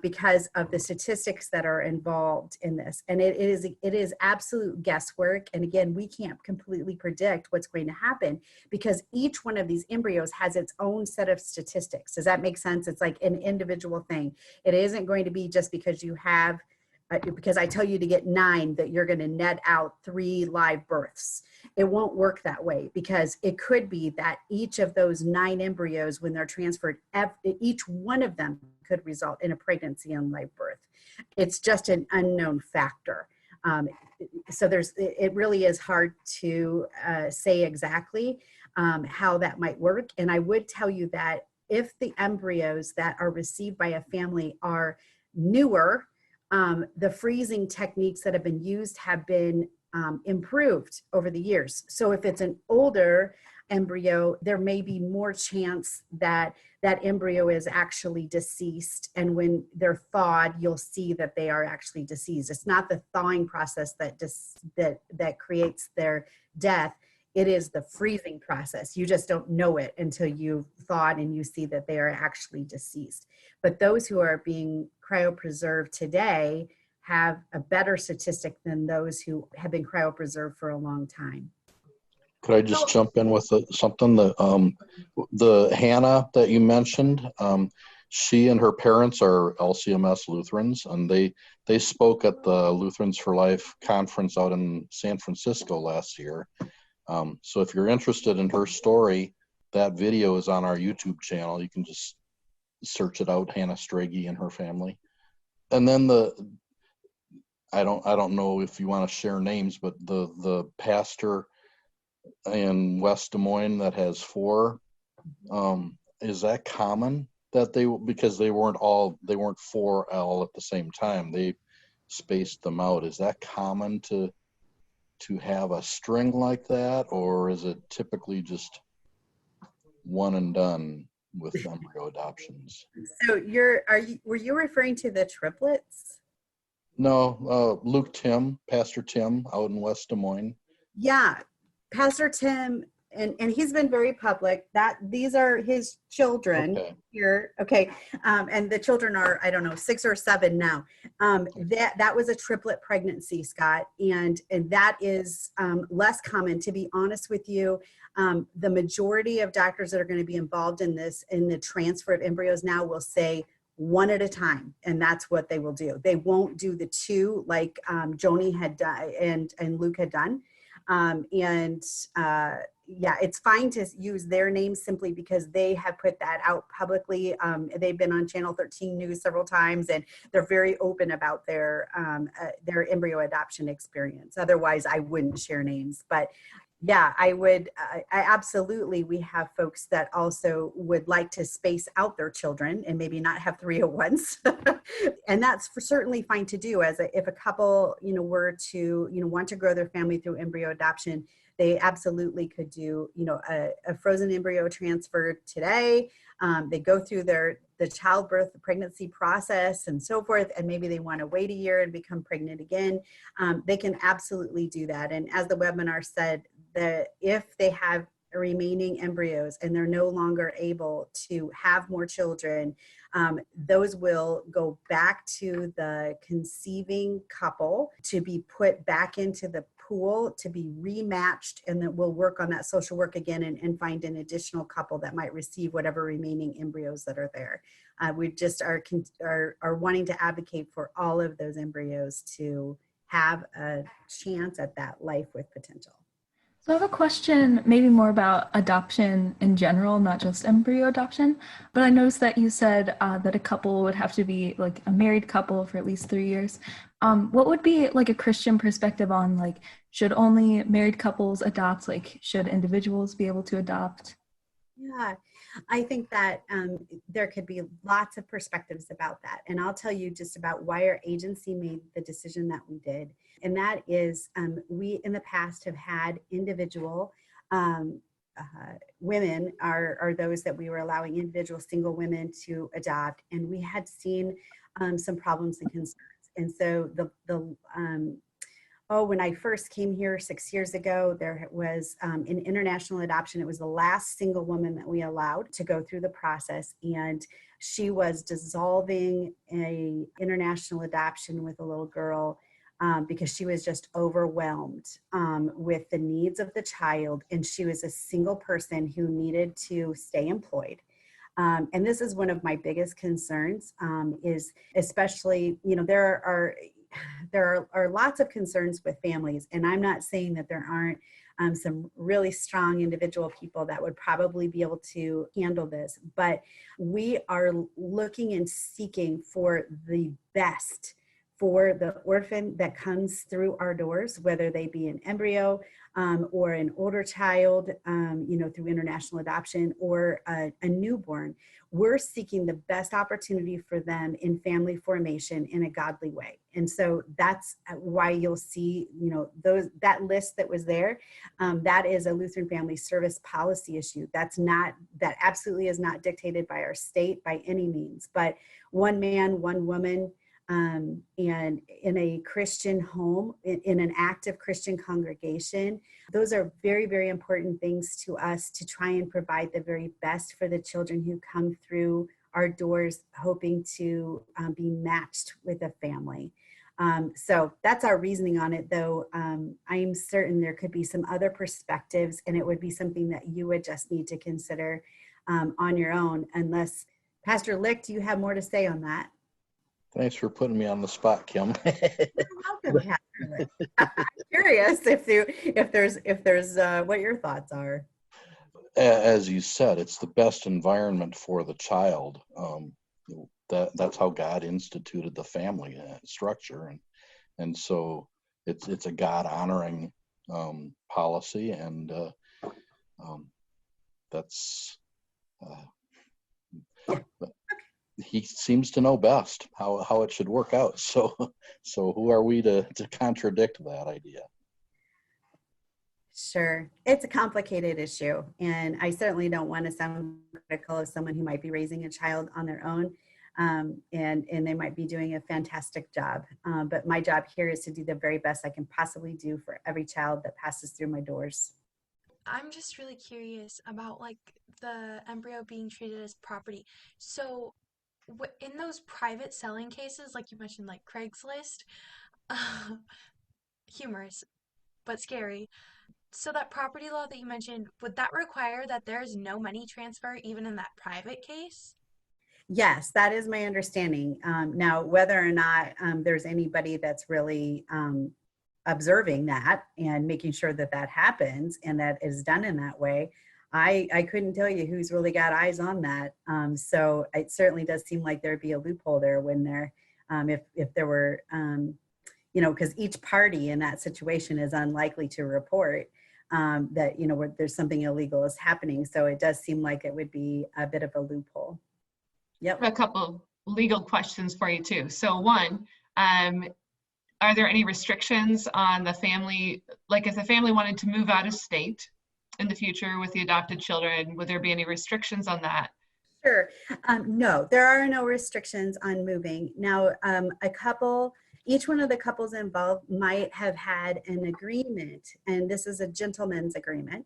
because of the statistics that are involved in this. And it is absolute guesswork. And again, we can't completely predict what's going to happen because each one of these embryos has its own set of statistics. Does that make sense? It's like an individual thing. It isn't going to be just because you have because I tell you to get 9 that you're going to net out 3 live births. It won't work that way because it could be that each of those 9 embryos, when they're transferred, each one of them could result in a pregnancy and live birth. It's just an unknown factor. So it really is hard to say exactly how that might work. And I would tell you that if the embryos that are received by a family are newer, the freezing techniques that have been used have been improved over the years. So if it's an older embryo, there may be more chance that that embryo is actually deceased. And when they're thawed, you'll see that they are actually deceased. It's not the thawing process that creates their death. It is the freezing process. You just don't know it until you've thawed and you see that they are actually deceased. But those who are being cryopreserved today have a better statistic than those who have been cryopreserved for a long time. Could I just jump in with something? The Hannah that you mentioned, she and her parents are LCMS Lutherans, and they spoke at the Lutherans for Life conference out in San Francisco last year. So if you're interested in her story, that video is on our YouTube channel. You can just search it out, Hannah Strage and her family. And then I don't know if you want to share names, but the pastor in West Des Moines that has 4, is that common that because they weren't 4 all at the same time, they spaced them out? Is that common to have a string like that, or is it typically just one and done with embryo adoptions? So were you referring to the triplets? No, Pastor Tim out in West Des Moines. Yeah, Pastor Tim, and he's been very public that these are his children here. Okay. And the children are, I don't know, 6 or 7 now. That was a triplet pregnancy, Scott. And that is less common, to be honest with you. The majority of doctors that are going to be involved in the transfer of embryos now will say 1 at a time. And that's what they will do. They won't do the 2 like Joni had done and Luke had done. Yeah, it's fine to use their names simply because they have put that out publicly. They've been on Channel 13 News several times, and they're very open about their embryo adoption experience. Otherwise, I wouldn't share names. But yeah, I absolutely, we have folks that also would like to space out their children and maybe not have 3 at once. And that's certainly fine to do if a couple, were to, want to grow their family through embryo adoption. They absolutely could do, a frozen embryo transfer today. They go through the childbirth, the pregnancy process and so forth, and maybe they want to wait a year and become pregnant again. They can absolutely do that. And as the webinar said, that if they have remaining embryos and they're no longer able to have more children, those will go back to the conceiving couple to be put back into the pool to be rematched, and then we'll work on that social work again and find an additional couple that might receive whatever remaining embryos that are there. We just are wanting to advocate for all of those embryos to have a chance at that life with potential. So I have a question maybe more about adoption in general, not just embryo adoption, but I noticed that you said that a couple would have to be like a married couple for at least 3 years. What would be like a Christian perspective on like, should only married couples adopt? Like, should individuals be able to adopt? Yeah, I think that there could be lots of perspectives about that. And I'll tell you just about why our agency made the decision that we did. And that is we in the past have had individual women are those that we were allowing individual single women to adopt. And we had seen some problems and concerns. And so when I first came here 6 years ago, there was an international adoption. It was the last single woman that we allowed to go through the process. And she was dissolving a international adoption with a little girl because she was just overwhelmed with the needs of the child. And she was a single person who needed to stay employed. And this is one of my biggest concerns is especially, there are lots of concerns with families, and I'm not saying that there aren't some really strong individual people that would probably be able to handle this. But we are looking and seeking for the best for the orphan that comes through our doors, whether they be an embryo or an older child, through international adoption, or a newborn. We're seeking the best opportunity for them in family formation in a godly way. And so that's why you'll see, that list that was there, that is a Lutheran Family Service policy issue. That absolutely is not dictated by our state by any means, but one man, one woman, and in a Christian home, in an active Christian congregation. Those are very, very important things to us to try and provide the very best for the children who come through our doors, hoping to be matched with a family. So that's our reasoning on it, though. I'm certain there could be some other perspectives, and it would be something that you would just need to consider on your own, unless, Pastor Lick, do you have more to say on that? Thanks for putting me on the spot, Kim. You're welcome, Pastor Lick. I'm curious if there's what your thoughts are. As you said, it's the best environment for the child. That's how God instituted the family structure, and so it's a God honoring policy, and that's. He seems to know best how it should work out. So who are we to contradict that idea? Sure. It's a complicated issue, and I certainly don't want to sound critical of someone who might be raising a child on their own, and they might be doing a fantastic job. But my job here is to do the very best I can possibly do for every child that passes through my doors. I'm just really curious about the embryo being treated as property. So in those private selling cases, like you mentioned, like Craigslist, humorous but scary. So that property law that you mentioned, would that require that there's no money transfer even in that private case? Yes, that is my understanding. Now, whether or not there's anybody that's really observing that and making sure that happens and that is done in that way, I couldn't tell you who's really got eyes on that. So it certainly does seem like there'd be a loophole there when there, if there were, because each party in that situation is unlikely to report that, where there's something illegal is happening. So it does seem like it would be a bit of a loophole. Yep. A couple legal questions for you too. So one, are there any restrictions on the family? Like if the family wanted to move out of state in the future with the adopted children, would there be any restrictions on that? Sure. No, there are no restrictions on moving. Now, each one of the couples involved might have had an agreement, and this is a gentleman's agreement,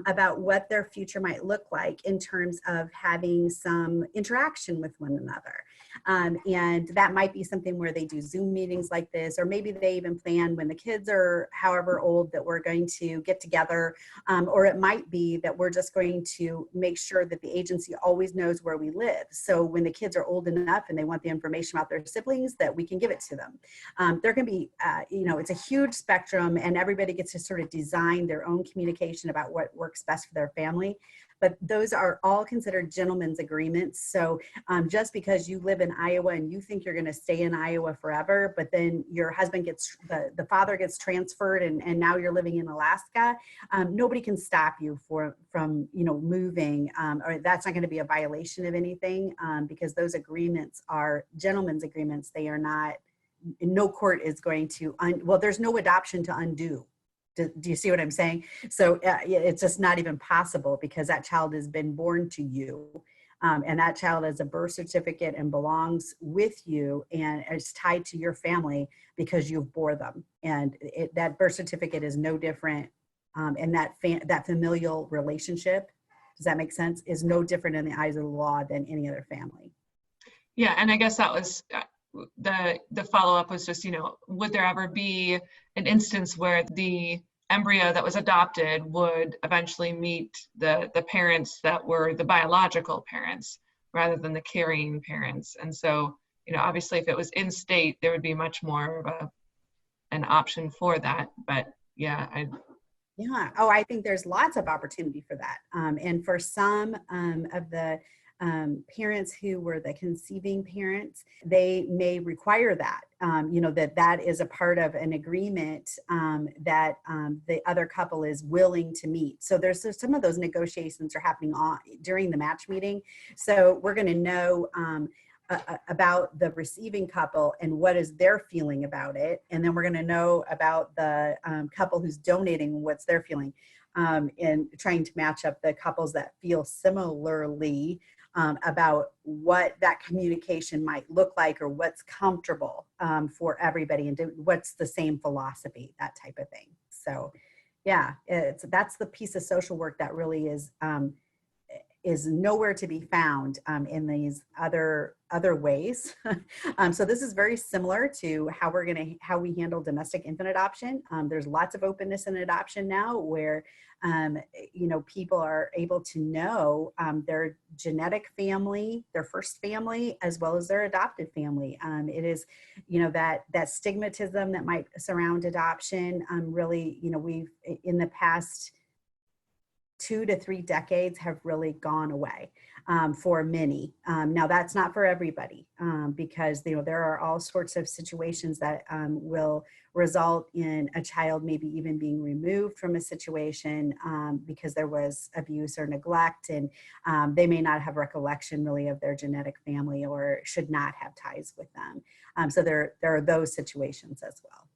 about what their future might look like in terms of having some interaction with one another. And that might be something where they do Zoom meetings like this, or maybe they even plan when the kids are however old that we're going to get together, or it might be that we're just going to make sure that the agency always knows where we live. So when the kids are old enough and they want the information about their siblings, that we can give it to them. There can be, it's a huge spectrum, and everybody gets to sort of design their own communication about what works best for their family. But those are all considered gentlemen's agreements. So just because you live in Iowa and you think you're going to stay in Iowa forever, but then your husband the father gets transferred and now you're living in Alaska, nobody can stop you from moving, or that's not going to be a violation of anything, because those agreements are gentlemen's agreements. They are not, no court is going to, there's no adoption to undo. Do you see what I'm saying? So it's just not even possible, because that child has been born to you, and that child has a birth certificate and belongs with you, and it's tied to your family because you've bore them. And that birth certificate is no different, and that familial relationship, does that make sense, is no different in the eyes of the law than any other family. Yeah, and I guess that was the follow-up was just, would there ever be an instance where the embryo that was adopted would eventually meet the parents that were the biological parents rather than the carrying parents? And so, obviously if it was in state, there would be much more of an option for that. But yeah, Yeah. Oh, I think there's lots of opportunity for that. And for some of the parents who were the conceiving parents, they may require that, that is a part of an agreement that the other couple is willing to meet. So there's some of those negotiations are happening during the match meeting. So we're going to know about the receiving couple and what is their feeling about it. And then we're going to know about the couple who's donating, what's their feeling, and trying to match up the couples that feel similarly about what that communication might look like or what's comfortable for everybody and what's the same philosophy, that type of thing. So yeah, that's the piece of social work that really is nowhere to be found in these other ways. So this is very similar to how we handle domestic infant adoption. There's lots of openness in adoption now where people are able to know their genetic family, their first family, as well as their adopted family. It is, that stigmatism that might surround adoption. Really, we've in the past 2 to 3 decades have really gone away for many. Now that's not for everybody because there are all sorts of situations that will result in a child maybe even being removed from a situation because there was abuse or neglect, and they may not have recollection really of their genetic family or should not have ties with them. So there are those situations as well.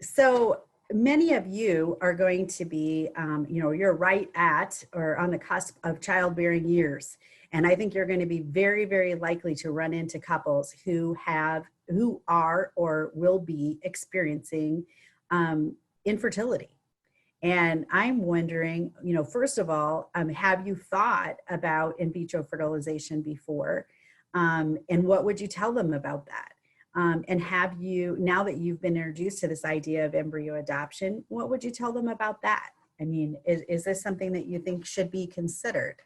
So many of you are going to be, you're right at or on the cusp of childbearing years. And I think you're going to be very, very likely to run into couples who are or will be experiencing infertility. And I'm wondering, first of all, have you thought about in vitro fertilization before? And what would you tell them about that? And have you, now that you've been introduced to this idea of embryo adoption, what would you tell them about that? I mean, is this something that you think should be considered?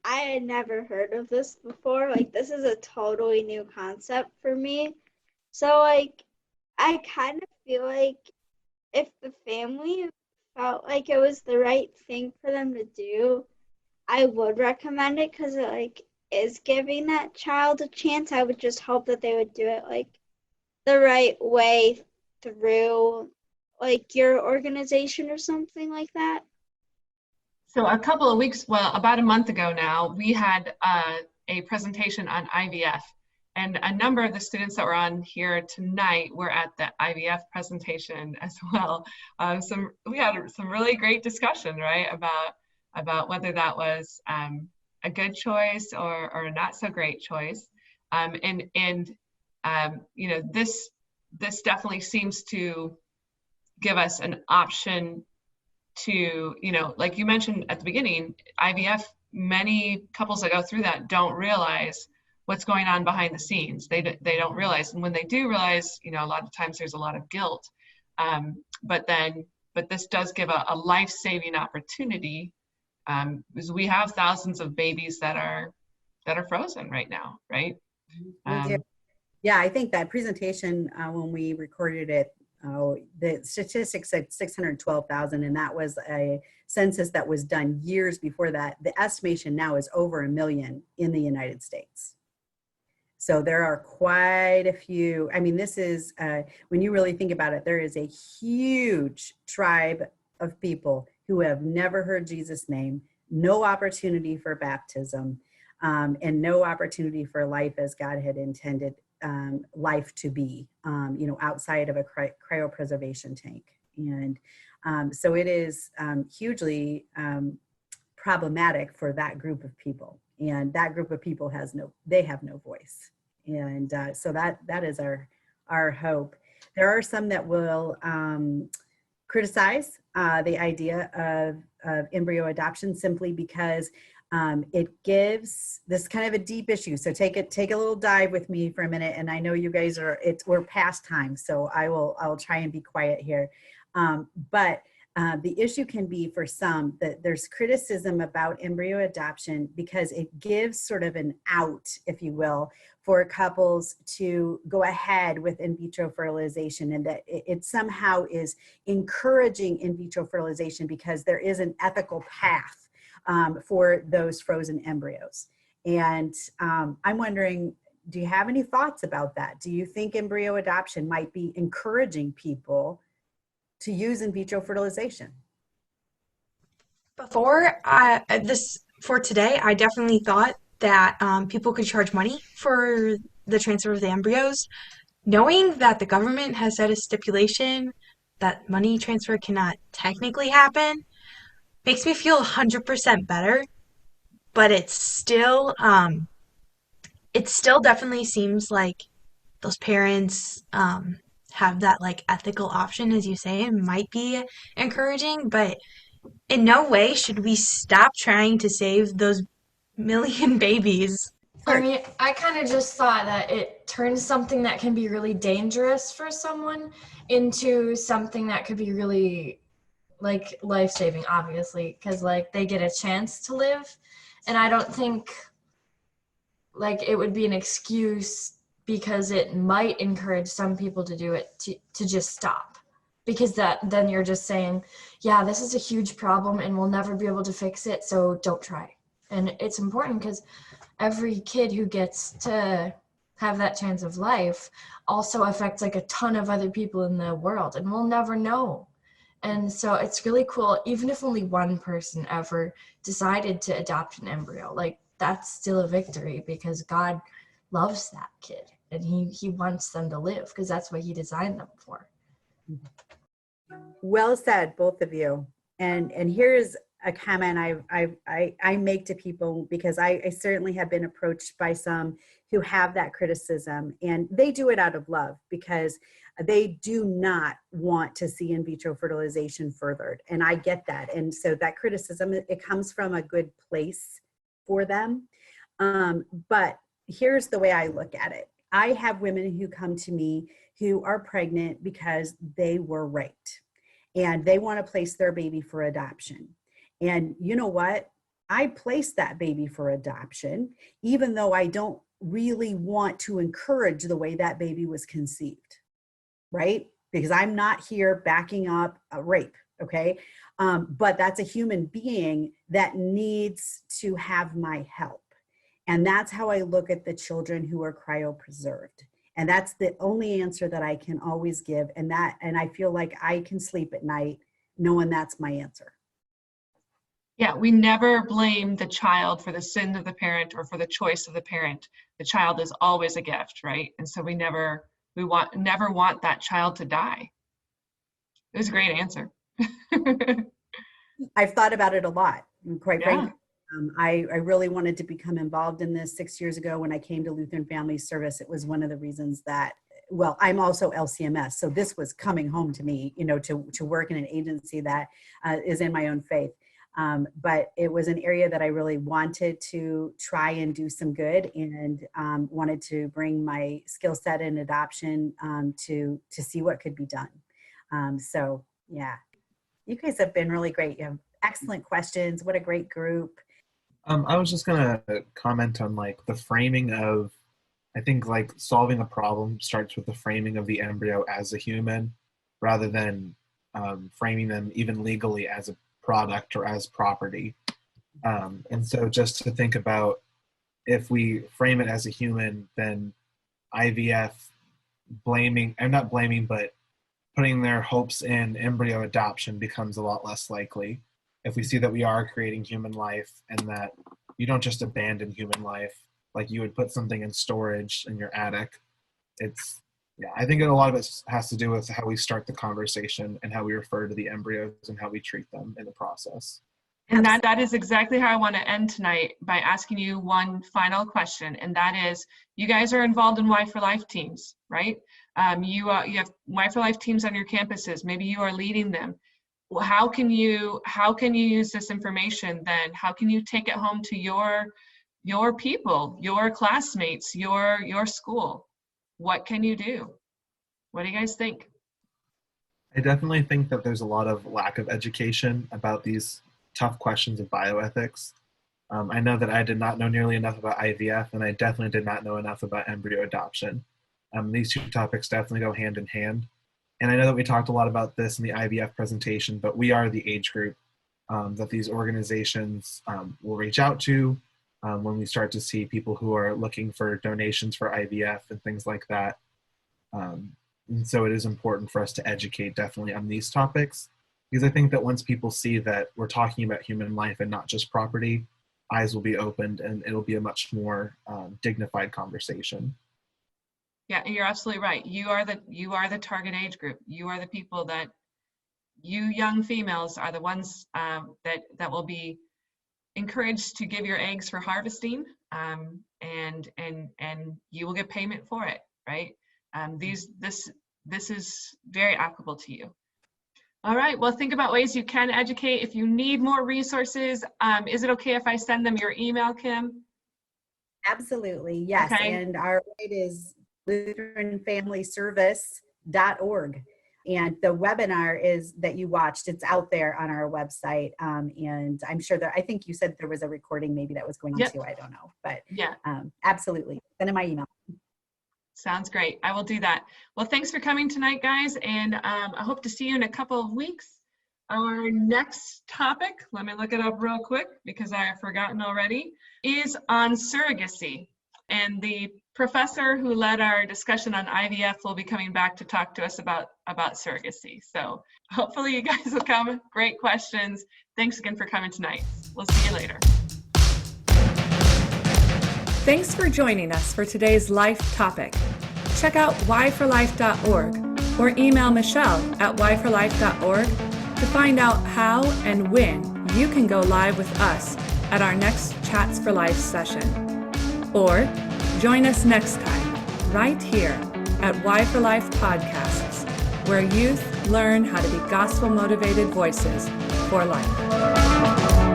I had never heard of this before. Like, this is a totally new concept for me. So, like, I kind of feel like if the family felt like it was the right thing for them to do, I would recommend it because it, like, is giving that child a chance. I would just hope that they would do it, like, the right way through, like, your organization or something like that. So about a month ago now, we had a presentation on IVF, and a number of the students that were on here tonight were at the IVF presentation as well. We had some really great discussion, right, about whether that was a good choice or a not so great choice. This definitely seems to give us an option to, like you mentioned at the beginning, IVF, many couples that go through that don't realize what's going on behind the scenes. They don't realize. And when they do realize, a lot of times there's a lot of guilt. But this does give a life-saving opportunity because we have thousands of babies that are frozen right now, right? Yeah, I think that presentation, when we recorded it, the statistics said 612,000, and that was a census that was done years before that. The estimation now is over 1 million in the United States. So there are quite a few. I mean, this is, when you really think about it, there is a huge tribe of people who have never heard Jesus' name, no opportunity for baptism, and no opportunity for life as God had intended life to be, outside of a cryopreservation tank. And so it is hugely problematic for that group of people. And that group of people have no voice. And so that is our hope. There are some that will criticize the idea of embryo adoption simply because it gives this kind of a deep issue. So take a little dive with me for a minute. And I know you guys we're past time, so I'll try and be quiet here. But The issue can be for some that there's criticism about embryo adoption because it gives sort of an out, if you will, for couples to go ahead with in vitro fertilization, and that it somehow is encouraging in vitro fertilization because there is an ethical path for those frozen embryos. And I'm wondering, do you have any thoughts about that? Do you think embryo adoption might be encouraging people to use in vitro fertilization? Before for today, I definitely thought that people could charge money for the transfer of the embryos. Knowing that the government has set a stipulation that money transfer cannot technically happen makes me feel 100% better, but it still definitely seems like those parents have that like ethical option, as you say, and might be encouraging, but in no way should we stop trying to save those million babies. I mean, I kind of just thought that it turns something that can be really dangerous for someone into something that could be really like life-saving, obviously, because like they get a chance to live. And I don't think like it would be an excuse because it might encourage some people to do it to just stop, because then you're just saying, yeah, this is a huge problem and we'll never be able to fix it, so don't try. And it's important because every kid who gets to have that chance of life also affects like a ton of other people in the world, and we'll never know. And so it's really cool, even if only one person ever decided to adopt an embryo, like that's still a victory because God loves that kid and he wants them to live because that's what he designed them for. Well said, both of you. And here's a comment I make to people, because I certainly have been approached by some who have that criticism, and they do it out of love because they do not want to see in vitro fertilization furthered. And I get that. And so that criticism, it comes from a good place for them. But here's the way I look at it. I have women who come to me who are pregnant because they were raped and they want to place their baby for adoption. And you know what? I placed that baby for adoption, even though I don't really want to encourage the way that baby was conceived, right? Because I'm not here backing up a rape, okay? But that's a human being that needs to have my help. And that's how I look at the children who are cryopreserved. And that's the only answer that I can always give. And I feel like I can sleep at night knowing that's my answer. Yeah, we never blame the child for the sin of the parent or for the choice of the parent. The child is always a gift, right? And so we never want that child to die. It was a great answer. I've thought about it a lot, quite Yeah. frankly. I really wanted to become involved in this 6 years ago when I came to Lutheran Family Service. It was one of the reasons that, well, I'm also LCMS, so this was coming home to me, to work in an agency that is in my own faith. But it was an area that I really wanted to try and do some good, and wanted to bring my skill set in adoption to see what could be done. So yeah, you guys have been really great. You have excellent questions. What a great group. I was just gonna comment on like the framing of, I think like solving a problem starts with the framing of the embryo as a human, rather than framing them even legally as a product or as property. And so just to think about, if we frame it as a human, then IVF not blaming, but putting their hopes in embryo adoption becomes a lot less likely. If we see that we are creating human life and that you don't just abandon human life, like you would put something in storage in your attic. I think a lot of it has to do with how we start the conversation and how we refer to the embryos and how we treat them in the process. And that is exactly how I want to end tonight, by asking you one final question, and that is, you guys are involved in Wife for Life teams, right? You have Wife for Life teams on your campuses. Maybe you are leading them. Well, how can you use this information then? How can you take it home to your people, your classmates, your school? What can you do? What do you guys think? I definitely think that there's a lot of lack of education about these tough questions of bioethics. I know that I did not know nearly enough about IVF, and I definitely did not know enough about embryo adoption. These two topics definitely go hand in hand. And I know that we talked a lot about this in the IVF presentation, but we are the age group that these organizations will reach out to when we start to see people who are looking for donations for IVF and things like that. And so it is important for us to educate definitely on these topics, because I think that once people see that we're talking about human life and not just property, eyes will be opened and it'll be a much more dignified conversation. Yeah, you're absolutely right. You are the target age group. You are the people that, you young females are the ones that will be encouraged to give your eggs for harvesting, and you will get payment for it, right? This is very applicable to you. All right, well, think about ways you can educate. If you need more resources, is it okay if I send them your email, Kim? Absolutely, yes. Okay. And our site is lutheranfamilyservice.org. And the webinar is that you watched, it's out there on our website. And I'm sure that, I think you said there was a recording maybe that was going on too, I don't know. But yeah, absolutely, send in my email. Sounds great. I will do that. Well, thanks for coming tonight, guys. And I hope to see you in a couple of weeks. Our next topic, let me look it up real quick because I have forgotten already, is on surrogacy. And the professor who led our discussion on IVF will be coming back to talk to us about surrogacy. So hopefully you guys will come. Great questions. Thanks again for coming tonight. We'll see you later. Thanks for joining us for today's life topic. Check out yforlife.org or email Michelle at yforlife.org to find out how and when you can go live with us at our next Chats for Life session. Or join us next time right here at Y for Life Podcasts, where youth learn how to be gospel-motivated voices for life.